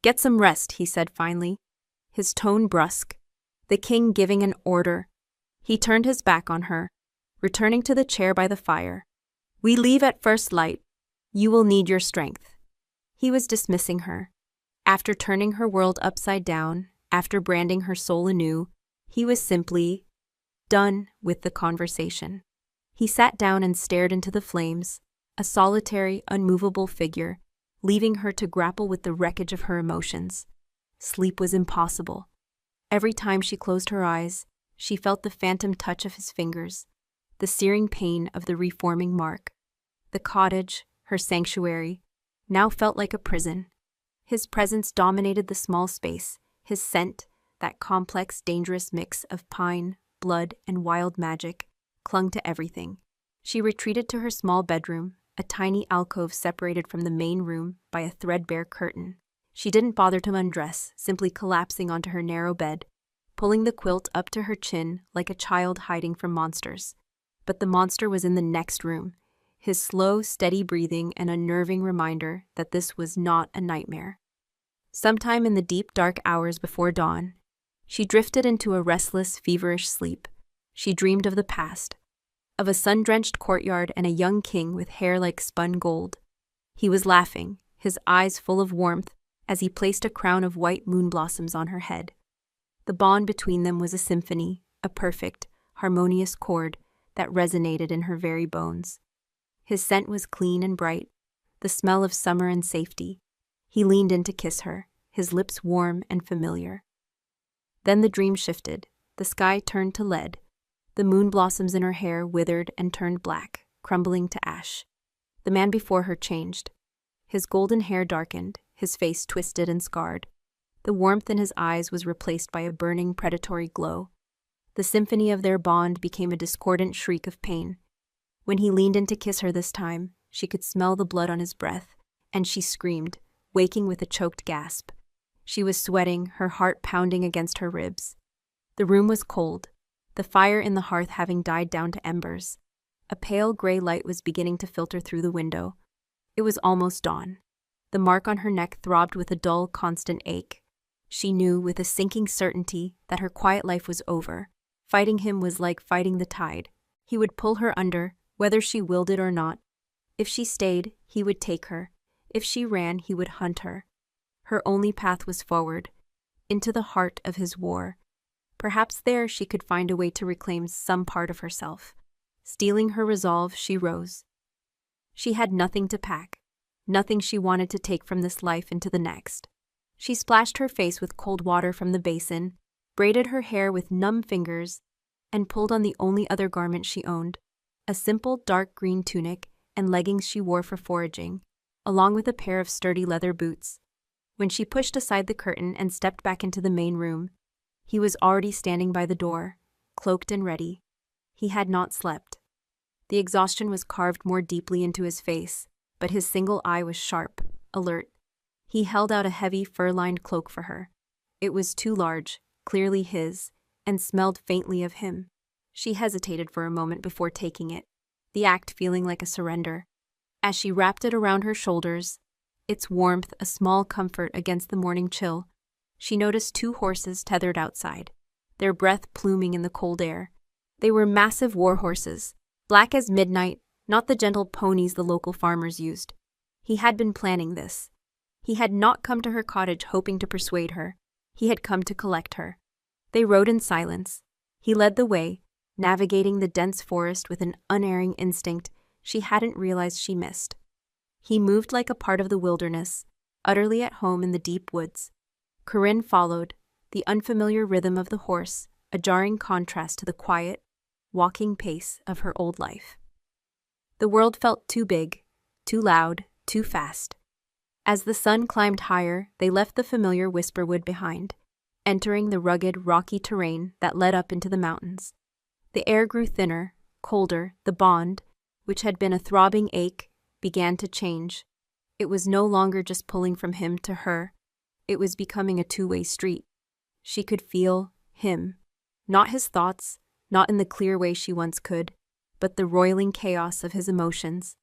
"Get some rest," he said finally, his tone brusque, the king giving an order. He turned his back on her, returning to the chair by the fire. "We leave at first light. You will need your strength." He was dismissing her. After turning her world upside down, after branding her soul anew, he was simply done with the conversation. He sat down and stared into the flames, a solitary, unmovable figure, leaving her to grapple with the wreckage of her emotions. Sleep was impossible. Every time she closed her eyes, she felt the phantom touch of his fingers, the searing pain of the reforming mark. The cottage, her sanctuary, now felt like a prison. His presence dominated the small space, his scent, that complex, dangerous mix of pine, blood, and wild magic, clung to everything. She retreated to her small bedroom, a tiny alcove separated from the main room by a threadbare curtain. She didn't bother to undress, simply collapsing onto her narrow bed, pulling the quilt up to her chin like a child hiding from monsters. But the monster was in the next room, his slow, steady breathing an unnerving reminder that this was not a nightmare. Sometime in the deep, dark hours before dawn, she drifted into a restless, feverish sleep. She dreamed of the past, of a sun-drenched courtyard and a young king with hair like spun gold. He was laughing, his eyes full of warmth, as he placed a crown of white moon blossoms on her head. The bond between them was a symphony, a perfect, harmonious chord that resonated in her very bones. His scent was clean and bright, the smell of summer and safety. He leaned in to kiss her, his lips warm and familiar. Then the dream shifted. The sky turned to lead. The moon blossoms in her hair withered and turned black, crumbling to ash. The man before her changed. His golden hair darkened, his face twisted and scarred. The warmth in his eyes was replaced by a burning, predatory glow. The symphony of their bond became a discordant shriek of pain. When he leaned in to kiss her this time, she could smell the blood on his breath, and she screamed, waking with a choked gasp. She was sweating, her heart pounding against her ribs. The room was cold, the fire in the hearth having died down to embers. A pale gray light was beginning to filter through the window. It was almost dawn. The mark on her neck throbbed with a dull, constant ache. She knew with a sinking certainty that her quiet life was over. Fighting him was like fighting the tide. He would pull her under, whether she willed it or not. If she stayed, he would take her. If she ran, he would hunt her. Her only path was forward, into the heart of his war. Perhaps there she could find a way to reclaim some part of herself. Steeling her resolve, she rose. She had nothing to pack, nothing she wanted to take from this life into the next. She splashed her face with cold water from the basin, braided her hair with numb fingers, and pulled on the only other garment she owned, a simple dark green tunic and leggings she wore for foraging, along with a pair of sturdy leather boots. When she pushed aside the curtain and stepped back into the main room, he was already standing by the door, cloaked and ready. He had not slept. The exhaustion was carved more deeply into his face, but his single eye was sharp, alert. He held out a heavy, fur-lined cloak for her. It was too large, clearly his, and smelled faintly of him. She hesitated for a moment before taking it, the act feeling like a surrender. As she wrapped it around her shoulders, its warmth a small comfort against the morning chill, she noticed 2 horses tethered outside, their breath pluming in the cold air. They were massive war horses, black as midnight, not the gentle ponies the local farmers used. He had been planning this. He had not come to her cottage hoping to persuade her. He had come to collect her. They rode in silence. He led the way, navigating the dense forest with an unerring instinct she hadn't realized she missed. He moved like a part of the wilderness, utterly at home in the deep woods. Corinne followed, the unfamiliar rhythm of the horse, a jarring contrast to the quiet, walking pace of her old life. The world felt too big, too loud, too fast. As the sun climbed higher, they left the familiar Whisperwood behind, entering the rugged, rocky terrain that led up into the mountains. The air grew thinner, colder. The bond, which had been a throbbing ache, began to change. It was no longer just pulling from him to her. It was becoming a two-way street. She could feel him. Not his thoughts, not in the clear way she once could, but the roiling chaos of his emotions.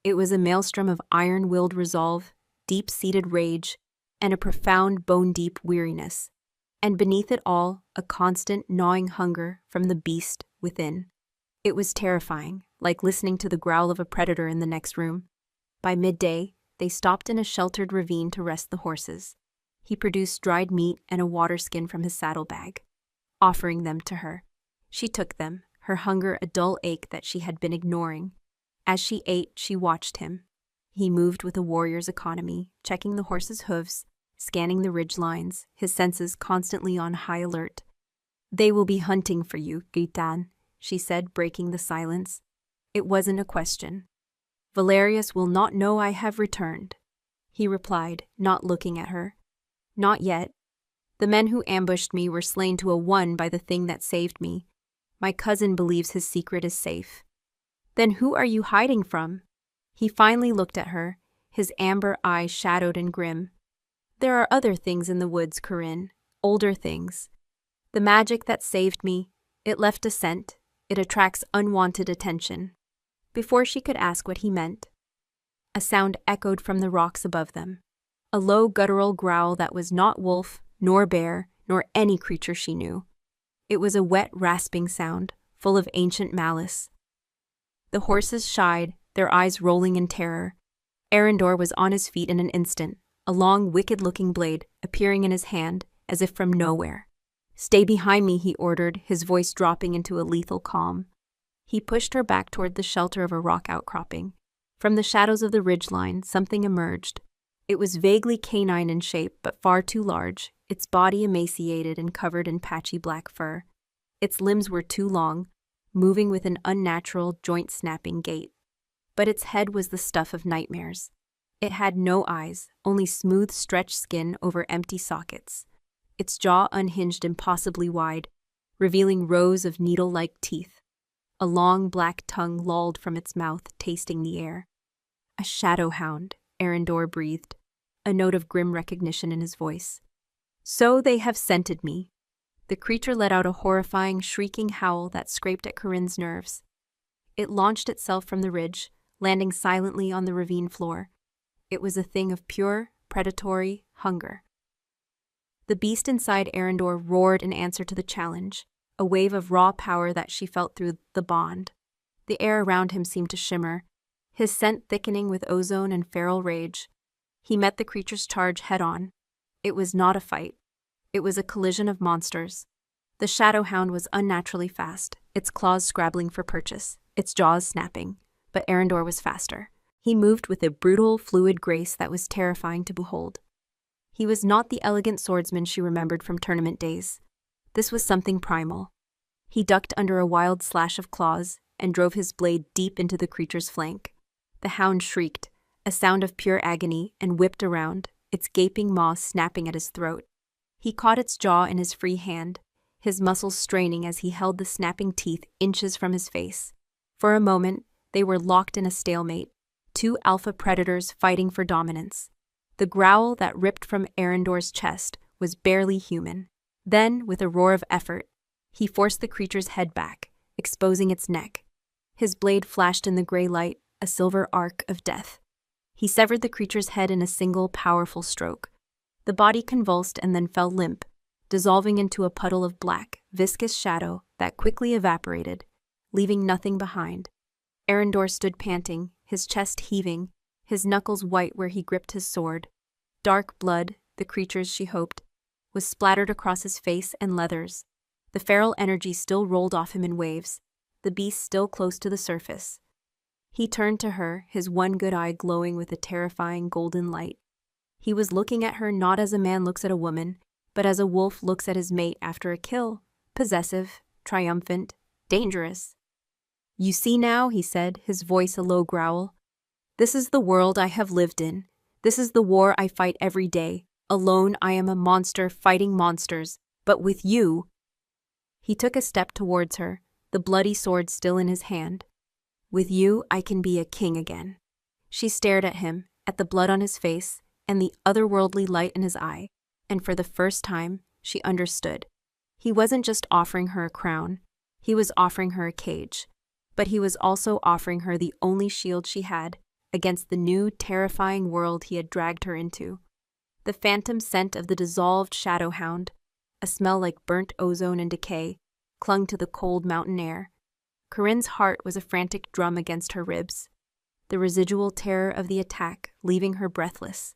It was a maelstrom of iron-willed resolve, deep-seated rage, and a profound bone-deep weariness. And beneath it all, a constant gnawing hunger from the beast within. It was terrifying, like listening to the growl of a predator in the next room. By midday, they stopped in a sheltered ravine to rest the horses. He produced dried meat and a water skin from his saddlebag, offering them to her. She took them, her hunger a dull ache that she had been ignoring. As she ate, she watched him. He moved with a warrior's economy, checking the horse's hooves, scanning the ridge lines, his senses constantly on high alert. "They will be hunting for you, Gitan," she said, breaking the silence. It wasn't a question. "Valerius will not know I have returned," he replied, not looking at her. "Not yet. The men who ambushed me were slain to a one by the thing that saved me. My cousin believes his secret is safe." "Then who are you hiding from?" He finally looked at her, his amber eyes shadowed and grim. "There are other things in the woods, Corinne. Older things. The magic that saved me, it left a scent. It attracts unwanted attention." Before she could ask what he meant, a sound echoed from the rocks above them. A low guttural growl that was not wolf, nor bear, nor any creature she knew. It was a wet, rasping sound, full of ancient malice. The horses shied, their eyes rolling in terror. Arendor was on his feet in an instant, a long, wicked-looking blade appearing in his hand, as if from nowhere. "Stay behind me," he ordered, his voice dropping into a lethal calm. He pushed her back toward the shelter of a rock outcropping. From the shadows of the ridgeline, something emerged. It was vaguely canine in shape, but far too large, its body emaciated and covered in patchy black fur. Its limbs were too long, moving with an unnatural, joint-snapping gait. But its head was the stuff of nightmares. It had no eyes, only smooth, stretched skin over empty sockets. Its jaw unhinged impossibly wide, revealing rows of needle-like teeth. A long black tongue lolled from its mouth, tasting the air. "A shadow hound," Arendor breathed, a note of grim recognition in his voice. "So they have scented me." The creature let out a horrifying, shrieking howl that scraped at Corinne's nerves. It launched itself from the ridge, landing silently on the ravine floor. It was a thing of pure, predatory hunger. The beast inside Arendor roared in answer to the challenge, a wave of raw power that she felt through the bond. The air around him seemed to shimmer, his scent thickening with ozone and feral rage. He met the creature's charge head-on. It was not a fight. It was a collision of monsters. The shadow hound was unnaturally fast, its claws scrabbling for purchase, its jaws snapping. But Arendor was faster. He moved with a brutal, fluid grace that was terrifying to behold. He was not the elegant swordsman she remembered from tournament days. This was something primal. He ducked under a wild slash of claws and drove his blade deep into the creature's flank. The hound shrieked, a sound of pure agony, and whipped around, its gaping maw snapping at his throat. He caught its jaw in his free hand, his muscles straining as he held the snapping teeth inches from his face. For a moment, they were locked in a stalemate, two alpha predators fighting for dominance. The growl that ripped from Arendor's chest was barely human. Then, with a roar of effort, he forced the creature's head back, exposing its neck. His blade flashed in the gray light, a silver arc of death. He severed the creature's head in a single, powerful stroke. The body convulsed and then fell limp, dissolving into a puddle of black, viscous shadow that quickly evaporated, leaving nothing behind. Arendor stood panting, his chest heaving, his knuckles white where he gripped his sword. Dark blood, the creature's she hoped, was splattered across his face and leathers. The feral energy still rolled off him in waves, the beast still close to the surface. He turned to her, his one good eye glowing with a terrifying golden light. He was looking at her not as a man looks at a woman, but as a wolf looks at his mate after a kill, possessive, triumphant, dangerous. "You see now," he said, his voice a low growl. "This is the world I have lived in. This is the war I fight every day. Alone I am a monster fighting monsters, but with you—" He took a step towards her, the bloody sword still in his hand. "With you I can be a king again." She stared at him, at the blood on his face, and the otherworldly light in his eye, and for the first time, she understood. He wasn't just offering her a crown, he was offering her a cage. But he was also offering her the only shield she had against the new, terrifying world he had dragged her into. The phantom scent of the dissolved shadow hound, a smell like burnt ozone and decay, clung to the cold mountain air. Corinne's heart was a frantic drum against her ribs, the residual terror of the attack leaving her breathless.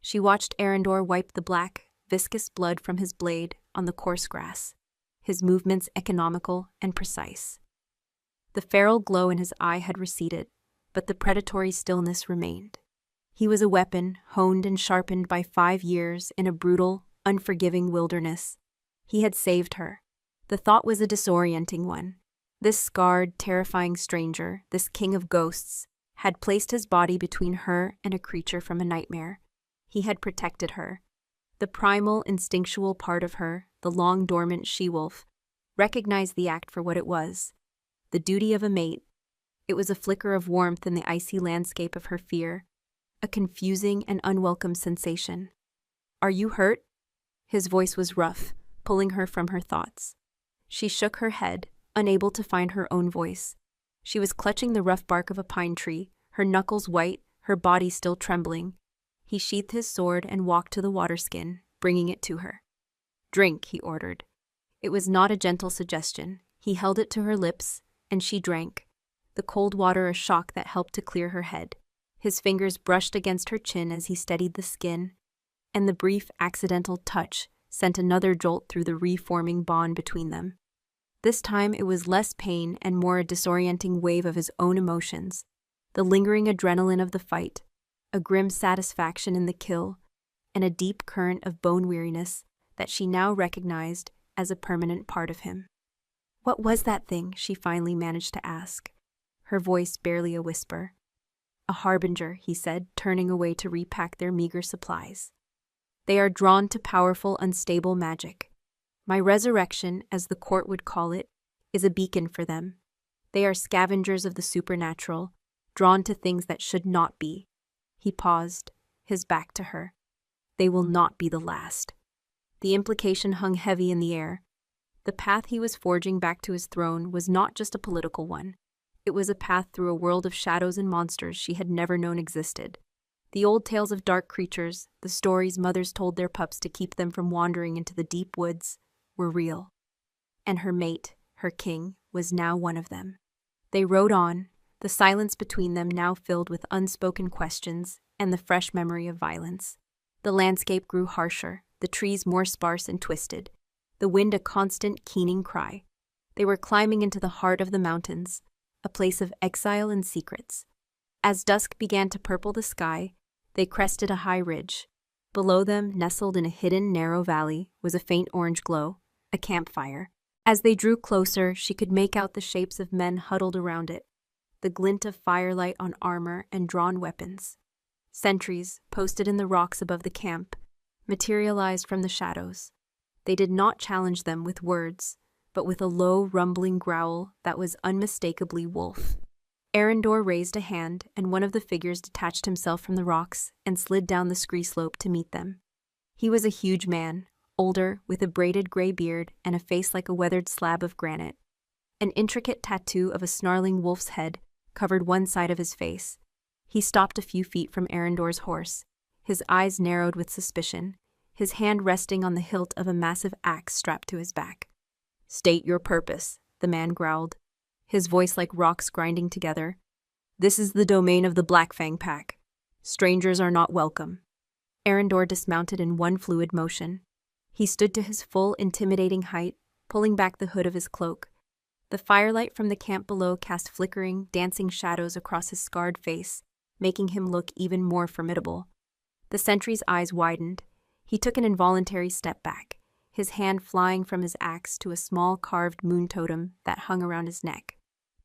She watched Arendor wipe the black, viscous blood from his blade on the coarse grass, his movements economical and precise. The feral glow in his eye had receded, but the predatory stillness remained. He was a weapon, honed and sharpened by 5 years in a brutal, unforgiving wilderness. He had saved her. The thought was a disorienting one. This scarred, terrifying stranger, this king of ghosts, had placed his body between her and a creature from a nightmare. He had protected her. The primal, instinctual part of her, the long-dormant she-wolf, recognized the act for what it was. The duty of a mate. It was a flicker of warmth in the icy landscape of her fear, a confusing and unwelcome sensation. "Are you hurt?" His voice was rough, pulling her from her thoughts. She shook her head, unable to find her own voice. She was clutching the rough bark of a pine tree, her knuckles white, her body still trembling. He sheathed his sword and walked to the waterskin, bringing it to her. "Drink," he ordered. It was not a gentle suggestion. He held it to her lips, and she drank. The cold water a shock that helped to clear her head. His fingers brushed against her chin as he steadied the skin, and the brief, accidental touch sent another jolt through the reforming bond between them. This time it was less pain and more a disorienting wave of his own emotions. The lingering adrenaline of the fight, a grim satisfaction in the kill, and a deep current of bone weariness that she now recognized as a permanent part of him. "What was that thing?" she finally managed to ask, her voice barely a whisper. "A harbinger," he said, turning away to repack their meager supplies. "They are drawn to powerful, unstable magic. My resurrection, as the court would call it, is a beacon for them. They are scavengers of the supernatural, drawn to things that should not be." He paused, his back to her. "They will not be the last." The implication hung heavy in the air. The path he was forging back to his throne was not just a political one. It was a path through a world of shadows and monsters she had never known existed. The old tales of dark creatures, the stories mothers told their pups to keep them from wandering into the deep woods, were real. And her mate, her king, was now one of them. They rode on, the silence between them now filled with unspoken questions and the fresh memory of violence. The landscape grew harsher, the trees more sparse and twisted, the wind a constant, keening cry. They were climbing into the heart of the mountains, a place of exile and secrets. As dusk began to purple the sky, they crested a high ridge. Below them, nestled in a hidden, narrow valley, was a faint orange glow, a campfire. As they drew closer, she could make out the shapes of men huddled around it, the glint of firelight on armor and drawn weapons. Sentries, posted in the rocks above the camp, materialized from the shadows. They did not challenge them with words, but with a low, rumbling growl that was unmistakably wolf. Arendor raised a hand, and one of the figures detached himself from the rocks and slid down the scree slope to meet them. He was a huge man, older, with a braided gray beard and a face like a weathered slab of granite. An intricate tattoo of a snarling wolf's head covered one side of his face. He stopped a few feet from Arendor's horse, his eyes narrowed with suspicion, his hand resting on the hilt of a massive axe strapped to his back. "State your purpose," the man growled, his voice like rocks grinding together. "This is the domain of the Blackfang pack. Strangers are not welcome." Arendor dismounted in one fluid motion. He stood to his full, intimidating height, pulling back the hood of his cloak. The firelight from the camp below cast flickering, dancing shadows across his scarred face, making him look even more formidable. The sentry's eyes widened. He took an involuntary step back, his hand flying from his axe to a small carved moon totem that hung around his neck.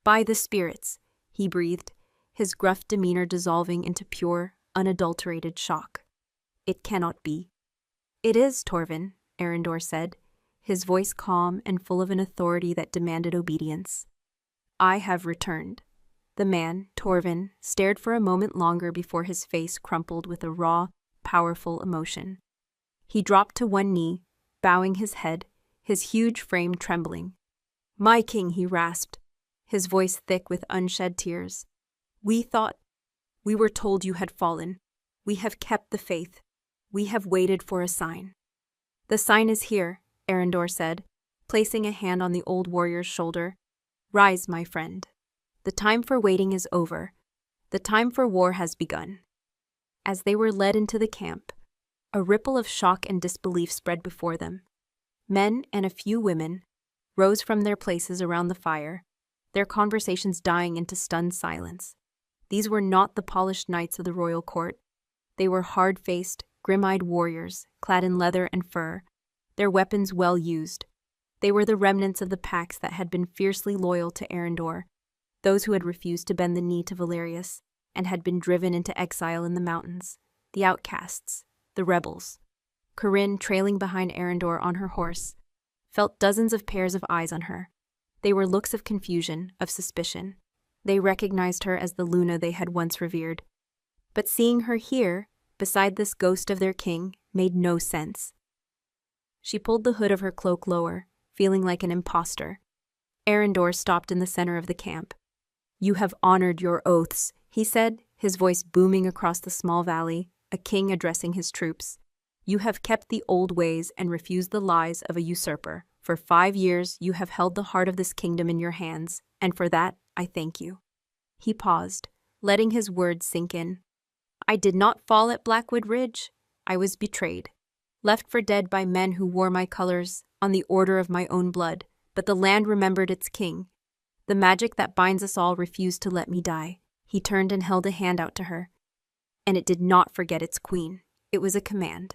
"By the spirits," he breathed, his gruff demeanor dissolving into pure, unadulterated shock. "It cannot be." "It is, Torvin," Arendor said, his voice calm and full of an authority that demanded obedience. "I have returned." The man, Torvin, stared for a moment longer before his face crumpled with a raw, powerful emotion. He dropped to one knee, bowing his head, his huge frame trembling. "My king," he rasped, his voice thick with unshed tears. We were told you had fallen. We have kept the faith. We have waited for a sign." "The sign is here," Arendor said, placing a hand on the old warrior's shoulder. "Rise, my friend. The time for waiting is over. The time for war has begun." As they were led into the camp, a ripple of shock and disbelief spread before them. Men and a few women rose from their places around the fire, their conversations dying into stunned silence. These were not the polished knights of the royal court. They were hard-faced, grim-eyed warriors, clad in leather and fur, their weapons well used. They were the remnants of the packs that had been fiercely loyal to Arendor, those who had refused to bend the knee to Valerius and had been driven into exile in the mountains, the outcasts, the rebels. Corinne, trailing behind Arendor on her horse, felt dozens of pairs of eyes on her. They were looks of confusion, of suspicion. They recognized her as the Luna they had once revered. But seeing her here, beside this ghost of their king, made no sense. She pulled the hood of her cloak lower, feeling like an imposter. Arendor stopped in the center of the camp. "You have honored your oaths," he said, his voice booming across the small valley, a king addressing his troops. "You have kept the old ways and refused the lies of a usurper. For 5 years you have held the heart of this kingdom in your hands, and for that I thank you." He paused, letting his words sink in. "I did not fall at Blackwood Ridge. I was betrayed, left for dead by men who wore my colors, on the order of my own blood, but the land remembered its king. The magic that binds us all refused to let me die." He turned and held a hand out to her. "And it did not forget its queen. It was a command."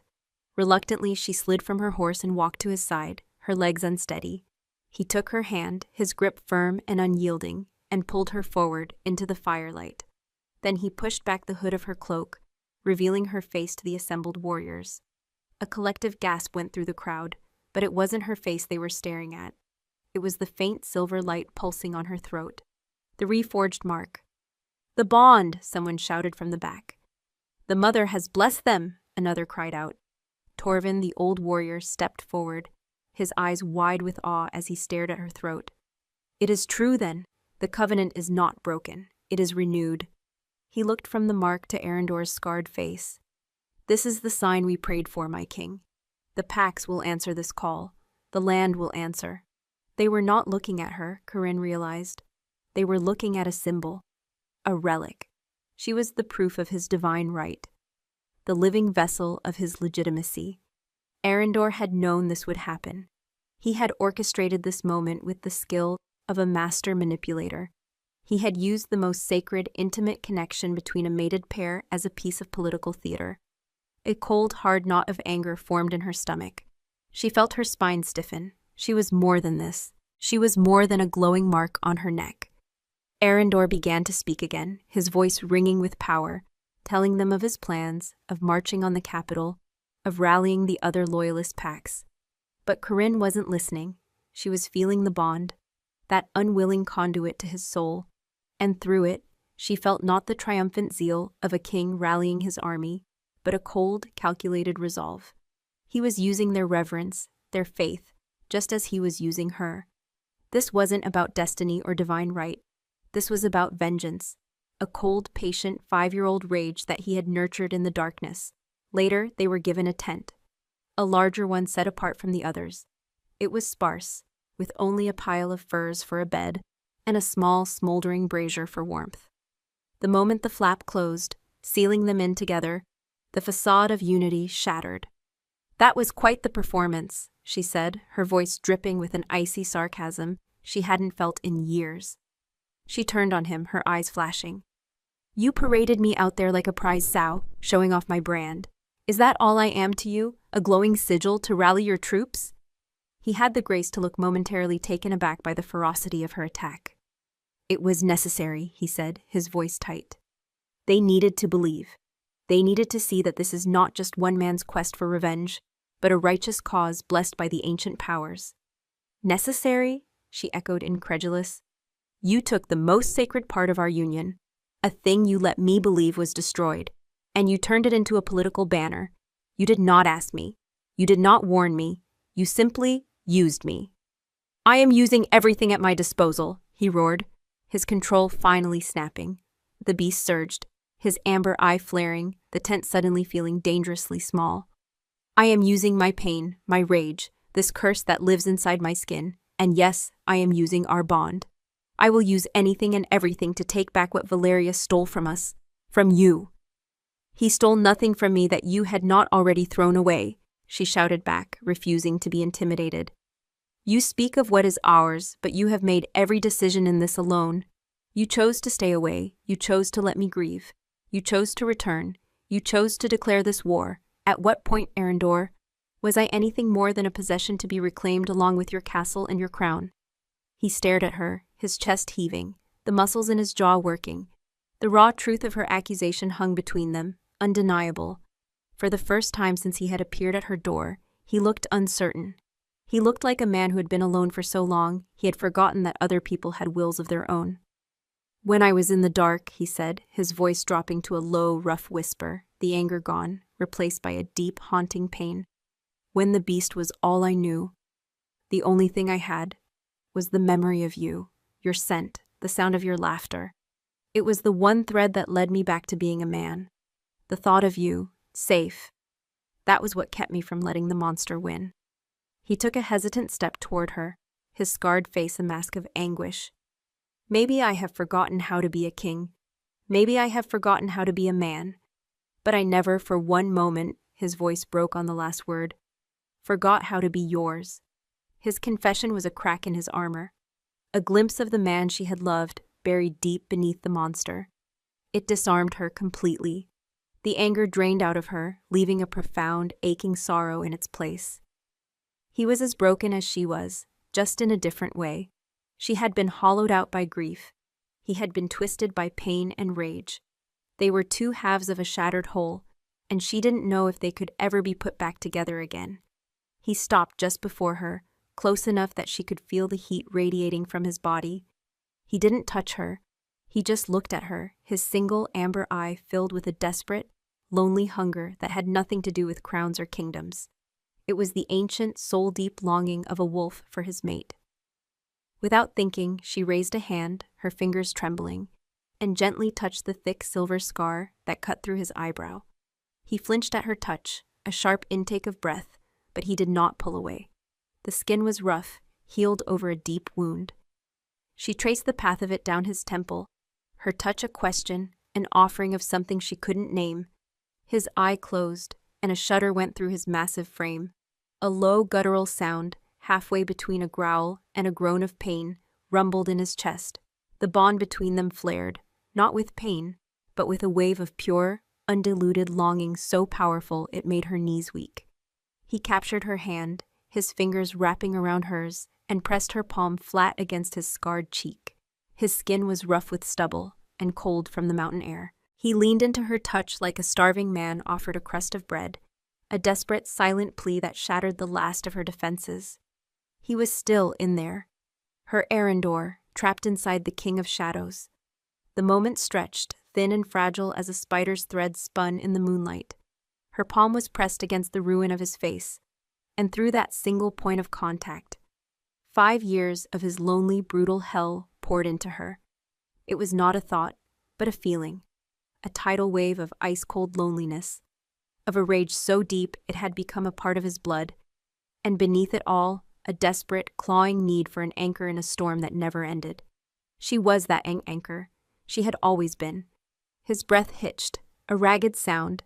Reluctantly, she slid from her horse and walked to his side, her legs unsteady. He took her hand, his grip firm and unyielding, and pulled her forward into the firelight. Then he pushed back the hood of her cloak, revealing her face to the assembled warriors. A collective gasp went through the crowd, but it wasn't her face they were staring at. It was the faint silver light pulsing on her throat. The reforged mark. "The bond!" someone shouted from the back. "The mother has blessed them!" another cried out. Torvin, the old warrior, stepped forward, his eyes wide with awe as he stared at her throat. "It is true, then. The covenant is not broken. It is renewed." He looked from the mark to Arendor's scarred face. "This is the sign we prayed for, my king. The Pax will answer this call. The land will answer." They were not looking at her, Corinne realized. They were looking at a symbol, a relic. She was the proof of his divine right, the living vessel of his legitimacy. Arendor had known this would happen. He had orchestrated this moment with the skill of a master manipulator. He had used the most sacred, intimate connection between a mated pair as a piece of political theater. A cold, hard knot of anger formed in her stomach. She felt her spine stiffen. She was more than this. She was more than a glowing mark on her neck. Arendor began to speak again, his voice ringing with power, telling them of his plans, of marching on the capital, of rallying the other loyalist packs. But Corinne wasn't listening. She was feeling the bond, that unwilling conduit to his soul, and through it, she felt not the triumphant zeal of a king rallying his army, but a cold, calculated resolve. He was using their reverence, their faith, just as he was using her. This wasn't about destiny or divine right. This was about vengeance, a cold, patient 5-year-old rage that he had nurtured in the darkness. Later, they were given a tent, a larger one set apart from the others. It was sparse, with only a pile of furs for a bed and a small, smoldering brazier for warmth. The moment the flap closed, sealing them in together, the facade of unity shattered. "That was quite the performance," she said, her voice dripping with an icy sarcasm she hadn't felt in years. She turned on him, her eyes flashing. "You paraded me out there like a prize sow, showing off my brand. Is that all I am to you, a glowing sigil to rally your troops?" He had the grace to look momentarily taken aback by the ferocity of her attack. "It was necessary," he said, his voice tight. "They needed to believe. They needed to see that this is not just one man's quest for revenge, but a righteous cause blessed by the ancient powers." "Necessary?" she echoed, incredulous. "You took the most sacred part of our union, a thing you let me believe was destroyed, and you turned it into a political banner. You did not ask me. You did not warn me. You simply used me." "I am using everything at my disposal," he roared, his control finally snapping. The beast surged, his amber eye flaring, the tent suddenly feeling dangerously small. "I am using my pain, my rage, this curse that lives inside my skin, and yes, I am using our bond. I will use anything and everything to take back what Valerius stole from us, from you." "He stole nothing from me that you had not already thrown away," she shouted back, refusing to be intimidated. You speak of what is ours, but you have made every decision in this alone. You chose to stay away, you chose to let me grieve. You chose to return, you chose to declare this war. At what point, Arendor? Was I anything more than a possession to be reclaimed along with your castle and your crown? He stared at her, his chest heaving, the muscles in his jaw working. The raw truth of her accusation hung between them, undeniable. For the first time since he had appeared at her door, he looked uncertain. He looked like a man who had been alone for so long, he had forgotten that other people had wills of their own. When I was in the dark, he said, his voice dropping to a low, rough whisper, the anger gone, replaced by a deep, haunting pain. When the beast was all I knew, the only thing I had was the memory of you, your scent, the sound of your laughter. It was the one thread that led me back to being a man. The thought of you, safe. That was what kept me from letting the monster win. He took a hesitant step toward her, his scarred face a mask of anguish. Maybe I have forgotten how to be a king. Maybe I have forgotten how to be a man. But I never, for one moment, his voice broke on the last word, forgot how to be yours. His confession was a crack in his armor, a glimpse of the man she had loved, buried deep beneath the monster. It disarmed her completely. The anger drained out of her, leaving a profound, aching sorrow in its place. He was as broken as she was, just in a different way. She had been hollowed out by grief. He had been twisted by pain and rage. They were two halves of a shattered whole, and she didn't know if they could ever be put back together again. He stopped just before her, close enough that she could feel the heat radiating from his body. He didn't touch her. He just looked at her, his single amber eye filled with a desperate, lonely hunger that had nothing to do with crowns or kingdoms. It was the ancient, soul-deep longing of a wolf for his mate. Without thinking, she raised a hand, her fingers trembling, and gently touched the thick silver scar that cut through his eyebrow. He flinched at her touch, a sharp intake of breath, but he did not pull away. The skin was rough, healed over a deep wound. She traced the path of it down his temple, her touch a question, an offering of something she couldn't name. His eye closed, and a shudder went through his massive frame. A low guttural sound, halfway between a growl and a groan of pain, rumbled in his chest. The bond between them flared, not with pain, but with a wave of pure, undiluted longing so powerful it made her knees weak. He captured her hand, his fingers wrapping around hers, and pressed her palm flat against his scarred cheek. His skin was rough with stubble and cold from the mountain air. He leaned into her touch like a starving man offered a crust of bread, a desperate, silent plea that shattered the last of her defenses. He was still in there, her Arendor, trapped inside the King of Shadows. The moment stretched, thin and fragile as a spider's thread spun in the moonlight. Her palm was pressed against the ruin of his face, and through that single point of contact, 5 years of his lonely, brutal hell poured into her. It was not a thought, but a feeling, a tidal wave of ice-cold loneliness, of a rage so deep it had become a part of his blood, and beneath it all, a desperate, clawing need for an anchor in a storm that never ended. She was that anchor. She had always been. His breath hitched, a ragged sound,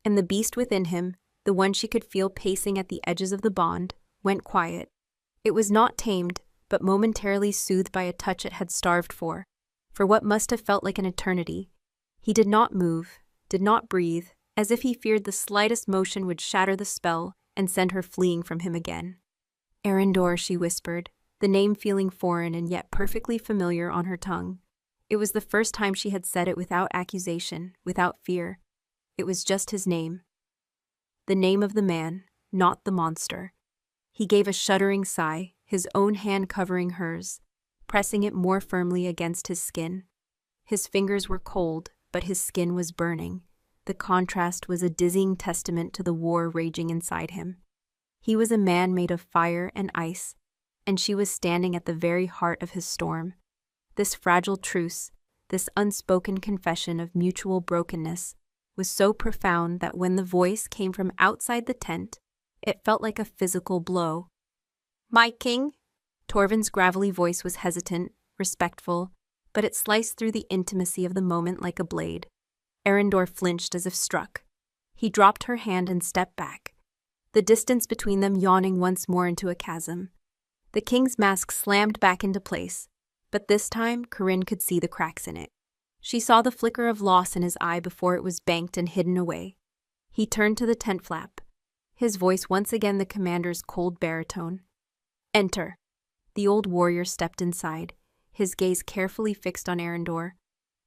and the beast within him, the one she could feel pacing at the edges of the bond, went quiet. It was not tamed, but momentarily soothed by a touch it had starved for what must have felt like an eternity. He did not move, did not breathe, as if he feared the slightest motion would shatter the spell and send her fleeing from him again. Arendor, she whispered, the name feeling foreign and yet perfectly familiar on her tongue. It was the first time she had said it without accusation, without fear. It was just his name. The name of the man, not the monster. He gave a shuddering sigh, his own hand covering hers, pressing it more firmly against his skin. His fingers were cold, but his skin was burning. The contrast was a dizzying testament to the war raging inside him. He was a man made of fire and ice, and she was standing at the very heart of his storm. This fragile truce, this unspoken confession of mutual brokenness, was so profound that when the voice came from outside the tent, it felt like a physical blow. "My king?" Torvin's gravelly voice was hesitant, respectful, but it sliced through the intimacy of the moment like a blade. Arendor flinched as if struck. He dropped her hand and stepped back, the distance between them yawning once more into a chasm. The king's mask slammed back into place, but this time Corinne could see the cracks in it. She saw the flicker of loss in his eye before it was banked and hidden away. He turned to the tent flap, his voice once again the commander's cold baritone. "Enter." The old warrior stepped inside, his gaze carefully fixed on Arendor,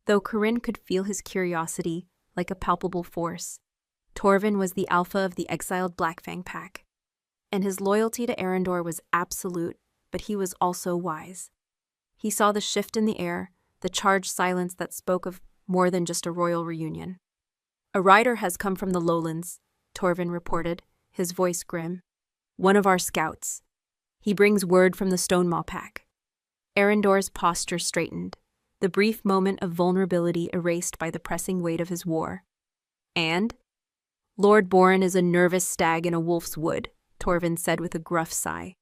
though Corinne could feel his curiosity like a palpable force. Torvin was the alpha of the exiled Blackfang pack, and his loyalty to Arendor was absolute, but he was also wise. He saw the shift in the air, the charged silence that spoke of more than just a royal reunion. "A rider has come from the lowlands," Torvin reported, his voice grim. "One of our scouts. He brings word from the Stonemaw pack." Arendor's posture straightened, the brief moment of vulnerability erased by the pressing weight of his war. "And?" "Lord Boren is a nervous stag in a wolf's wood," Torvin said with a gruff sigh.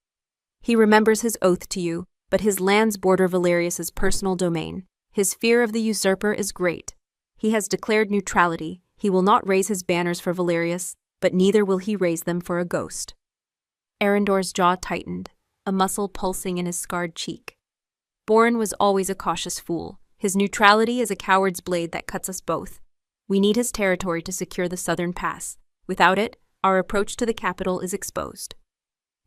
"He remembers his oath to you, but his lands border Valerius's personal domain. His fear of the usurper is great. He has declared neutrality. He will not raise his banners for Valerius, but neither will he raise them for a ghost." Arendor's jaw tightened, a muscle pulsing in his scarred cheek. "Boren was always a cautious fool. His neutrality is a coward's blade that cuts us both. We need his territory to secure the southern pass. Without it, our approach to the capital is exposed."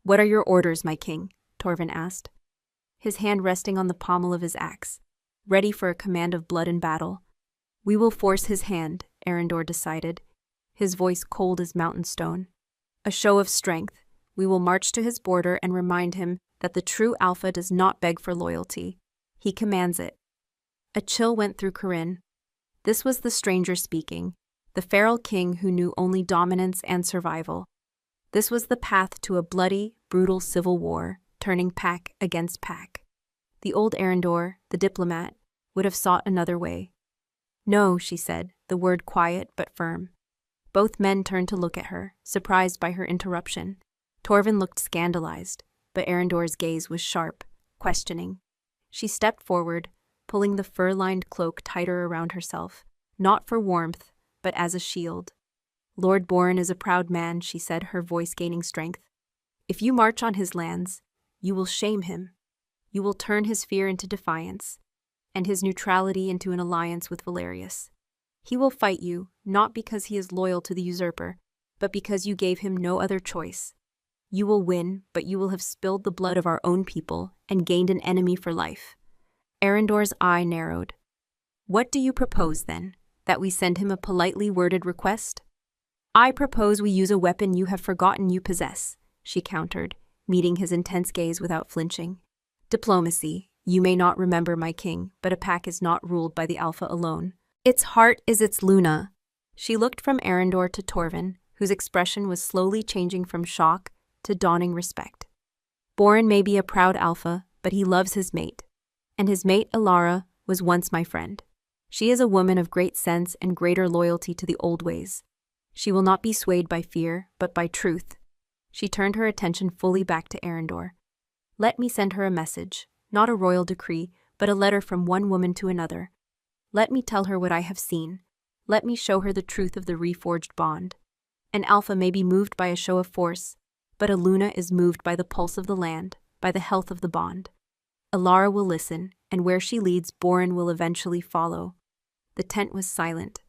"What are your orders, my king?" Torvin asked, his hand resting on the pommel of his axe, ready for a command of blood and battle. "We will force his hand," Arendor decided, his voice cold as mountain stone. "A show of strength. We will march to his border and remind him that the true alpha does not beg for loyalty. He commands it." A chill went through Corinne. This was the stranger speaking, the feral king who knew only dominance and survival. This was the path to a bloody, brutal civil war, turning pack against pack. The old Arendor, the diplomat, would have sought another way. "No," she said, the word quiet but firm. Both men turned to look at her, surprised by her interruption. Torvin looked scandalized, but Arendor's gaze was sharp, questioning. She stepped forward, pulling the fur-lined cloak tighter around herself, not for warmth, but as a shield. "Lord Boren is a proud man," she said, her voice gaining strength. "If you march on his lands, you will shame him. You will turn his fear into defiance, and his neutrality into an alliance with Valerius. He will fight you, not because he is loyal to the usurper, but because you gave him no other choice. You will win, but you will have spilled the blood of our own people and gained an enemy for life." Arendor's eye narrowed. "What do you propose, then? That we send him a politely worded request?" "I propose we use a weapon you have forgotten you possess," she countered, meeting his intense gaze without flinching. "Diplomacy. You may not remember, my king, but a pack is not ruled by the alpha alone. Its heart is its Luna." She looked from Arendor to Torvin, whose expression was slowly changing from shock to dawning respect. "Boren may be a proud alpha, but he loves his mate. And his mate, Alara, was once my friend. She is a woman of great sense and greater loyalty to the old ways. She will not be swayed by fear, but by truth." She turned her attention fully back to Arendor. "Let me send her a message, not a royal decree, but a letter from one woman to another. Let me tell her what I have seen. Let me show her the truth of the reforged bond. An alpha may be moved by a show of force, but a Luna is moved by the pulse of the land, by the health of the bond. Alara will listen, and where she leads, Boren will eventually follow." The tent was silent.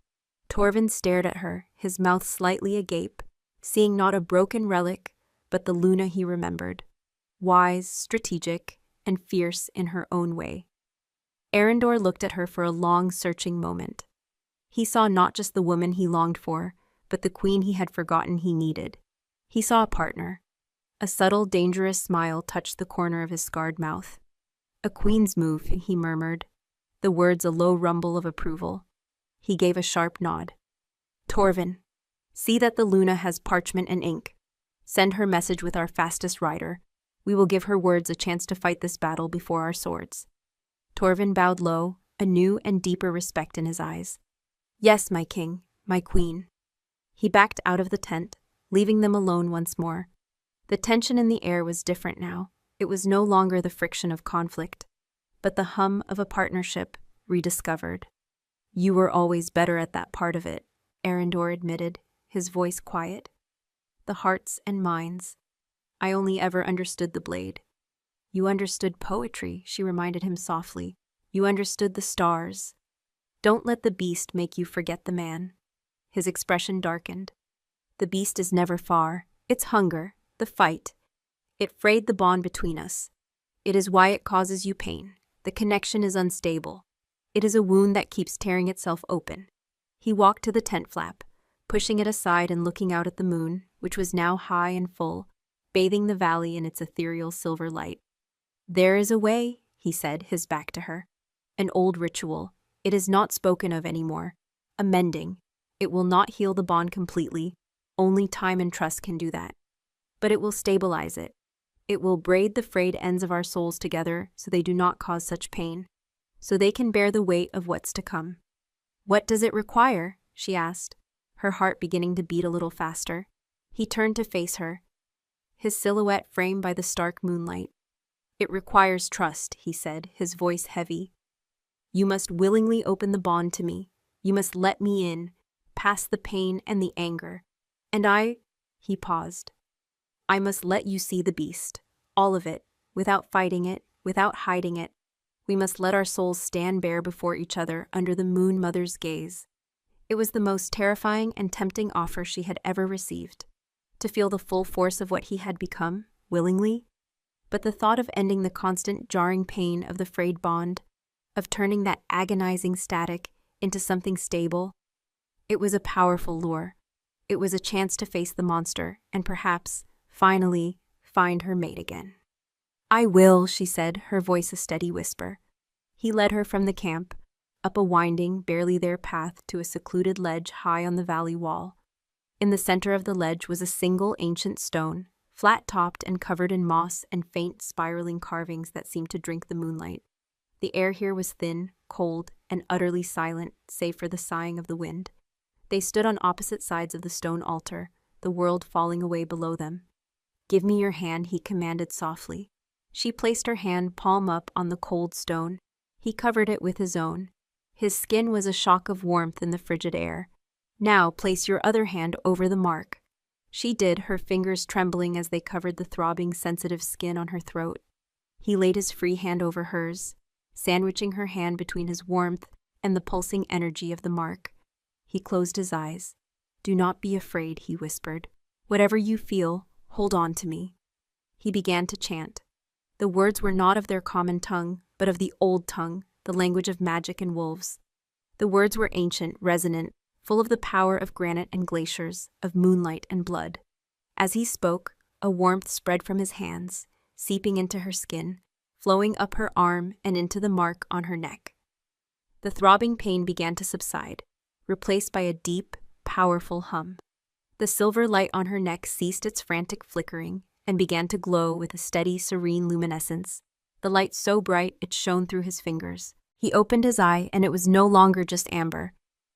Torvin stared at her, his mouth slightly agape, seeing not a broken relic, but the Luna he remembered. Wise, strategic, and fierce in her own way. Arendor looked at her for a long, searching moment. He saw not just the woman he longed for, but the queen he had forgotten he needed. He saw a partner. A subtle, dangerous smile touched the corner of his scarred mouth. "A queen's move," he murmured, the words a low rumble of approval. He gave a sharp nod. "Torvin, see that the Luna has parchment and ink. Send her message with our fastest rider. We will give her words a chance to fight this battle before our swords." Torvin bowed low, a new and deeper respect in his eyes. "Yes, my king, my queen." He backed out of the tent, leaving them alone once more. The tension in the air was different now. It was no longer the friction of conflict, but the hum of a partnership rediscovered. "You were always better at that part of it," Arendor admitted, his voice quiet. "The hearts and minds. I only ever understood the blade. You understood poetry, she reminded him softly. You understood the stars. Don't let the beast make you forget the man. His expression darkened. The beast is never far. It's hunger, the fight. It frayed the bond between us. It is why it causes you pain. The connection is unstable. It is a wound that keeps tearing itself open. He walked to the tent flap, pushing it aside and looking out at the moon, which was now high and full, bathing the valley in its ethereal silver light. There is a way, he said, his back to her. An old ritual. It is not spoken of anymore. A mending. It will not heal the bond completely. Only time and trust can do that. But it will stabilize it. It will braid the frayed ends of our souls together so they do not cause such pain, so they can bear the weight of what's to come. What does it require? She asked, her heart beginning to beat a little faster. He turned to face her, his silhouette framed by the stark moonlight. It requires trust, he said, his voice heavy. You must willingly open the bond to me. You must let me in, past the pain and the anger. And he paused. I must let you see the beast, all of it, without fighting it, without hiding it. We must let our souls stand bare before each other under the Moon Mother's gaze. It was the most terrifying and tempting offer she had ever received, to feel the full force of what he had become, willingly. But the thought of ending the constant jarring pain of the frayed bond, of turning that agonizing static into something stable, it was a powerful lure. It was a chance to face the monster and perhaps, finally, find her mate again. I will, she said, her voice a steady whisper. He led her from the camp, up a winding, barely there path to a secluded ledge high on the valley wall. In the center of the ledge was a single ancient stone, flat-topped and covered in moss and faint spiraling carvings that seemed to drink the moonlight. The air here was thin, cold, and utterly silent, save for the sighing of the wind. They stood on opposite sides of the stone altar, the world falling away below them. Give me your hand, he commanded softly. She placed her hand palm up on the cold stone. He covered it with his own. His skin was a shock of warmth in the frigid air. Now place your other hand over the mark. She did, her fingers trembling as they covered the throbbing, sensitive skin on her throat. He laid his free hand over hers, sandwiching her hand between his warmth and the pulsing energy of the mark. He closed his eyes. Do not be afraid, he whispered. Whatever you feel, hold on to me. He began to chant. The words were not of their common tongue, but of the old tongue, the language of magic and wolves. The words were ancient, resonant, full of the power of granite and glaciers, of moonlight and blood. As he spoke, a warmth spread from his hands, seeping into her skin, flowing up her arm and into the mark on her neck. The throbbing pain began to subside, replaced by a deep, powerful hum. The silver light on her neck ceased its frantic flickering and began to glow with a steady, serene luminescence, the light so bright it shone through his fingers. He opened his eye, and it was no longer just amber.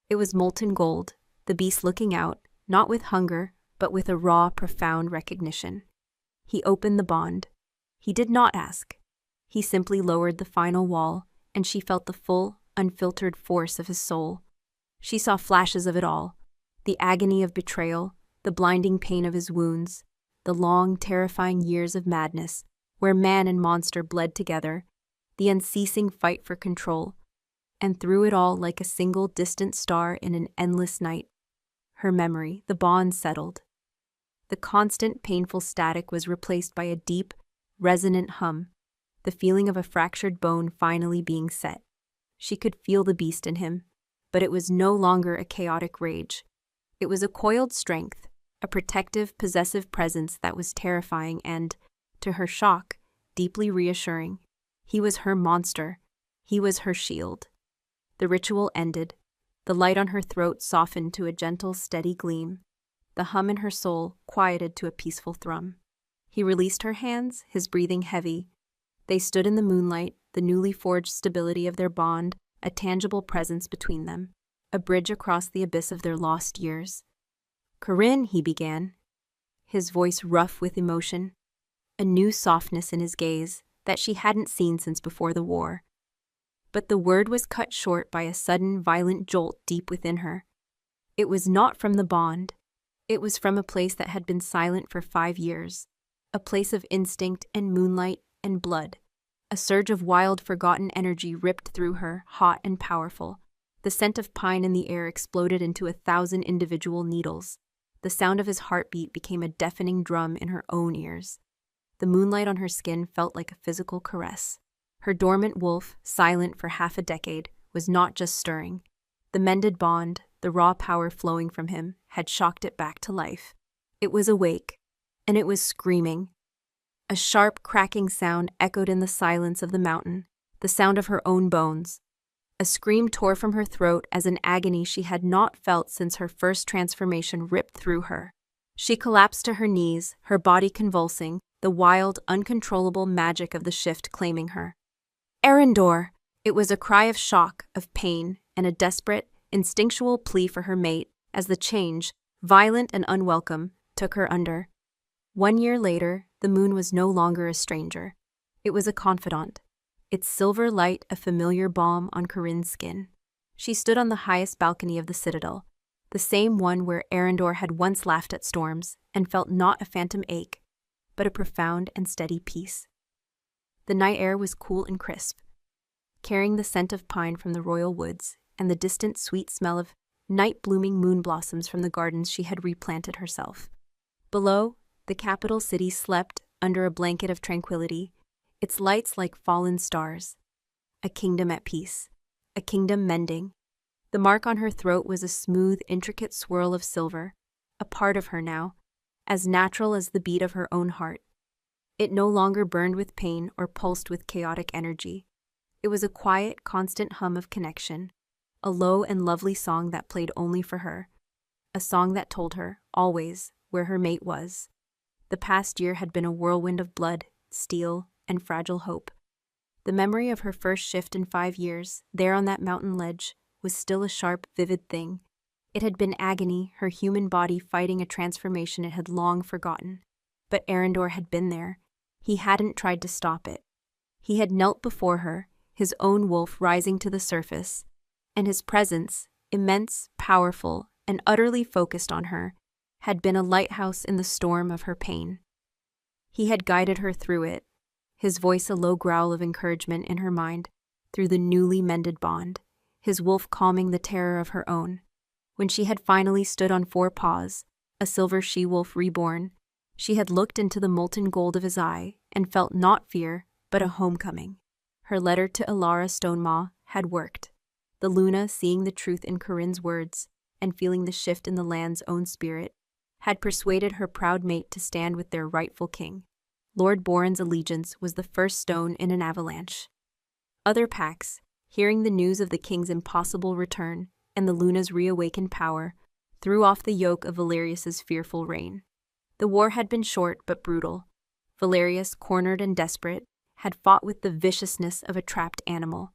It was molten gold, the beast looking out, not with hunger, but with a raw, profound recognition. He opened the bond. He did not ask. He simply lowered the final wall, and she felt the full, unfiltered force of his soul. She saw flashes of it all, the agony of betrayal, the blinding pain of his wounds, the long, terrifying years of madness, where man and monster bled together, the unceasing fight for control, and through it all, like a single distant star in an endless night, her memory, the bond settled. The constant, painful static was replaced by a deep, resonant hum, the feeling of a fractured bone finally being set. She could feel the beast in him, but it was no longer a chaotic rage. It was a coiled strength, a protective, possessive presence that was terrifying and, to her shock, deeply reassuring. He was her monster. He was her shield. The ritual ended. The light on her throat softened to a gentle, steady gleam. The hum in her soul quieted to a peaceful thrum. He released her hands, his breathing heavy. They stood in the moonlight, the newly forged stability of their bond, a tangible presence between them, a bridge across the abyss of their lost years. Corinne, he began, his voice rough with emotion, a new softness in his gaze that she hadn't seen since before the war. But the word was cut short by a sudden, violent jolt deep within her. It was not from the bond. It was from a place that had been silent for 5 years, a place of instinct and moonlight and blood. A surge of wild, forgotten energy ripped through her, hot and powerful. The scent of pine in the air exploded into 1,000 individual needles. The sound of his heartbeat became a deafening drum in her own ears. The moonlight on her skin felt like a physical caress. Her dormant wolf, silent for half a decade, was not just stirring. The mended bond, the raw power flowing from him, had shocked it back to life. It was awake, and it was screaming. A sharp, cracking sound echoed in the silence of the mountain, the sound of her own bones. A scream tore from her throat as an agony she had not felt since her first transformation ripped through her. She collapsed to her knees, her body convulsing, the wild, uncontrollable magic of the shift claiming her. Arendor! It was a cry of shock, of pain, and a desperate, instinctual plea for her mate as the change, violent and unwelcome, took her under. 1 year later, the moon was no longer a stranger. It was a confidant. Its silver light a familiar balm on Corinne's skin. She stood on the highest balcony of the citadel, the same one where Arendor had once laughed at storms and felt not a phantom ache, but a profound and steady peace. The night air was cool and crisp, carrying the scent of pine from the royal woods and the distant sweet smell of night-blooming moon blossoms from the gardens she had replanted herself. Below, the capital city slept under a blanket of tranquility, its lights like fallen stars. A kingdom at peace, a kingdom mending. The mark on her throat was a smooth, intricate swirl of silver, a part of her now, as natural as the beat of her own heart. It no longer burned with pain or pulsed with chaotic energy. It was a quiet, constant hum of connection, a low and lovely song that played only for her, a song that told her, always, where her mate was. The past year had been a whirlwind of blood, steel, and fragile hope. The memory of her first shift in 5 years, there on that mountain ledge, was still a sharp, vivid thing. It had been agony, her human body fighting a transformation it had long forgotten. But Arendor had been there. He hadn't tried to stop it. He had knelt before her, his own wolf rising to the surface, and his presence, immense, powerful, and utterly focused on her, had been a lighthouse in the storm of her pain. He had guided her through it, his voice a low growl of encouragement in her mind, through the newly mended bond, his wolf calming the terror of her own. When she had finally stood on 4 paws, a silver she-wolf reborn, she had looked into the molten gold of his eye and felt not fear, but a homecoming. Her letter to Ilara Stonemaw had worked. The Luna, seeing the truth in Corinne's words and feeling the shift in the land's own spirit, had persuaded her proud mate to stand with their rightful king. Lord Boren's allegiance was the first stone in an avalanche. Other packs, hearing the news of the king's impossible return and the Luna's reawakened power, threw off the yoke of Valerius's fearful reign. The war had been short but brutal. Valerius, cornered and desperate, had fought with the viciousness of a trapped animal.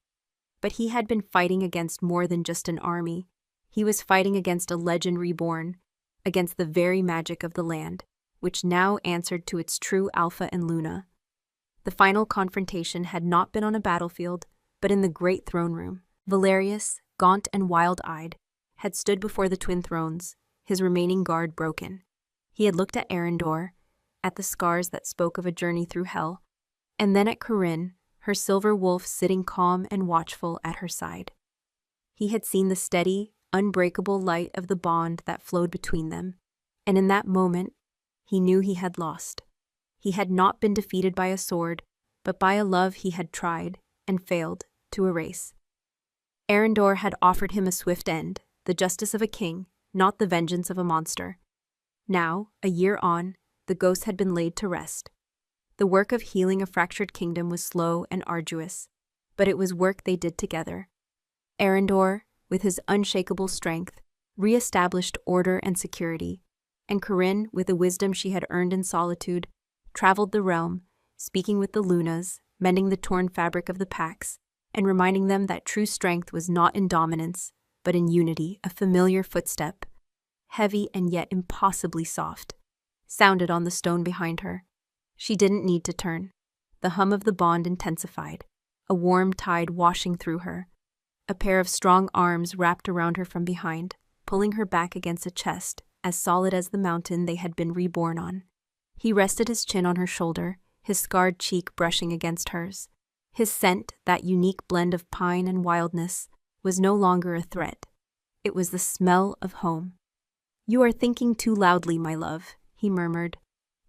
But he had been fighting against more than just an army. He was fighting against a legend reborn, against the very magic of the land, which now answered to its true Alpha and Luna. The final confrontation had not been on a battlefield, but in the great throne room. Valerius, gaunt and wild-eyed, had stood before the twin thrones, his remaining guard broken. He had looked at Arendor, at the scars that spoke of a journey through hell, and then at Corinne, her silver wolf sitting calm and watchful at her side. He had seen the steady, unbreakable light of the bond that flowed between them, and in that moment, he knew he had lost. He had not been defeated by a sword, but by a love he had tried, and failed, to erase. Arendor had offered him a swift end, the justice of a king, not the vengeance of a monster. Now, a year on, the ghost had been laid to rest. The work of healing a fractured kingdom was slow and arduous, but it was work they did together. Arendor, with his unshakable strength, re-established order and security, and Corinne, with the wisdom she had earned in solitude, traveled the realm, speaking with the Lunas, mending the torn fabric of the packs, and reminding them that true strength was not in dominance, but in unity. A familiar footstep, heavy and yet impossibly soft, sounded on the stone behind her. She didn't need to turn. The hum of the bond intensified, a warm tide washing through her. A pair of strong arms wrapped around her from behind, pulling her back against a chest as solid as the mountain they had been reborn on. He rested his chin on her shoulder, his scarred cheek brushing against hers. His scent, that unique blend of pine and wildness, was no longer a threat. It was the smell of home. "You are thinking too loudly, my love," he murmured,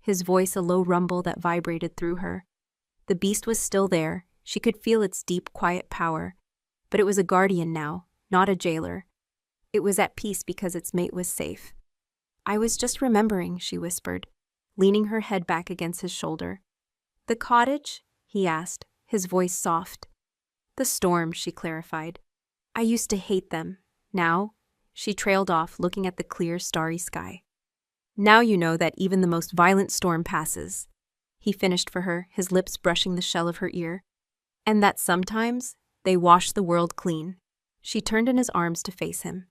his voice a low rumble that vibrated through her. The beast was still there, she could feel its deep, quiet power, but it was a guardian now, not a jailer. It was at peace because its mate was safe. "I was just remembering," she whispered, leaning her head back against his shoulder. "The cottage?" he asked, his voice soft. "The storm," she clarified. "I used to hate them. Now," she trailed off, looking at the clear, starry sky. "Now you know that even the most violent storm passes," he finished for her, his lips brushing the shell of her ear. "And that sometimes they wash the world clean." She turned in his arms to face him.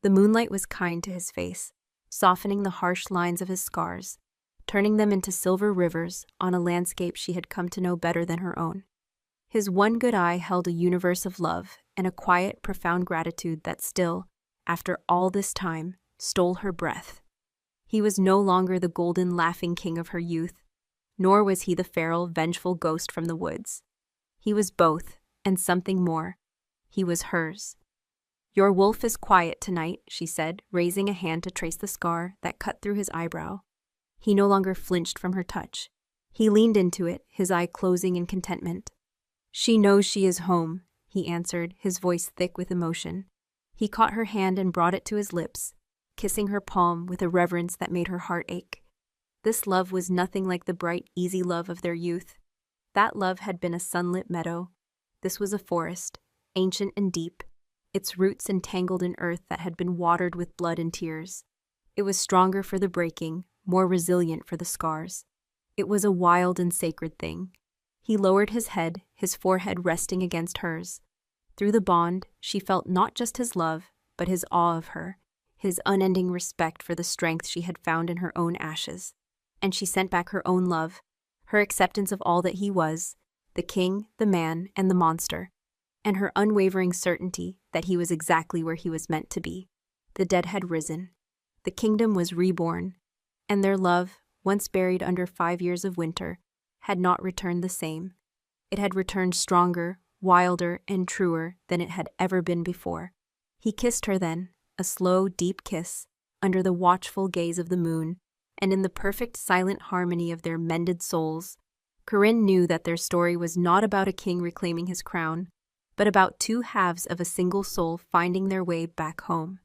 The moonlight was kind to his face, softening the harsh lines of his scars, turning them into silver rivers on a landscape she had come to know better than her own. His one good eye held a universe of love and a quiet, profound gratitude that still, after all this time, stole her breath. He was no longer the golden, laughing king of her youth, nor was he the feral, vengeful ghost from the woods. He was both, and something more. He was hers. "Your wolf is quiet tonight," she said, raising a hand to trace the scar that cut through his eyebrow. He no longer flinched from her touch. He leaned into it, his eye closing in contentment. "She knows she is home," he answered, his voice thick with emotion. He caught her hand and brought it to his lips, kissing her palm with a reverence that made her heart ache. This love was nothing like the bright, easy love of their youth. That love had been a sunlit meadow. This was a forest, ancient and deep, its roots entangled in earth that had been watered with blood and tears. It was stronger for the breaking, more resilient for the scars. It was a wild and sacred thing. He lowered his head, his forehead resting against hers. Through the bond, she felt not just his love, but his awe of her, his unending respect for the strength she had found in her own ashes. And she sent back her own love, her acceptance of all that he was, the king, the man, and the monster, and her unwavering certainty that he was exactly where he was meant to be. The dead had risen. The kingdom was reborn, and their love, once buried under 5 years of winter, had not returned the same. It had returned stronger, wilder, and truer than it had ever been before. He kissed her then, a slow, deep kiss, under the watchful gaze of the moon, and in the perfect silent harmony of their mended souls, Corinne knew that their story was not about a king reclaiming his crown, but about two halves of a single soul finding their way back home.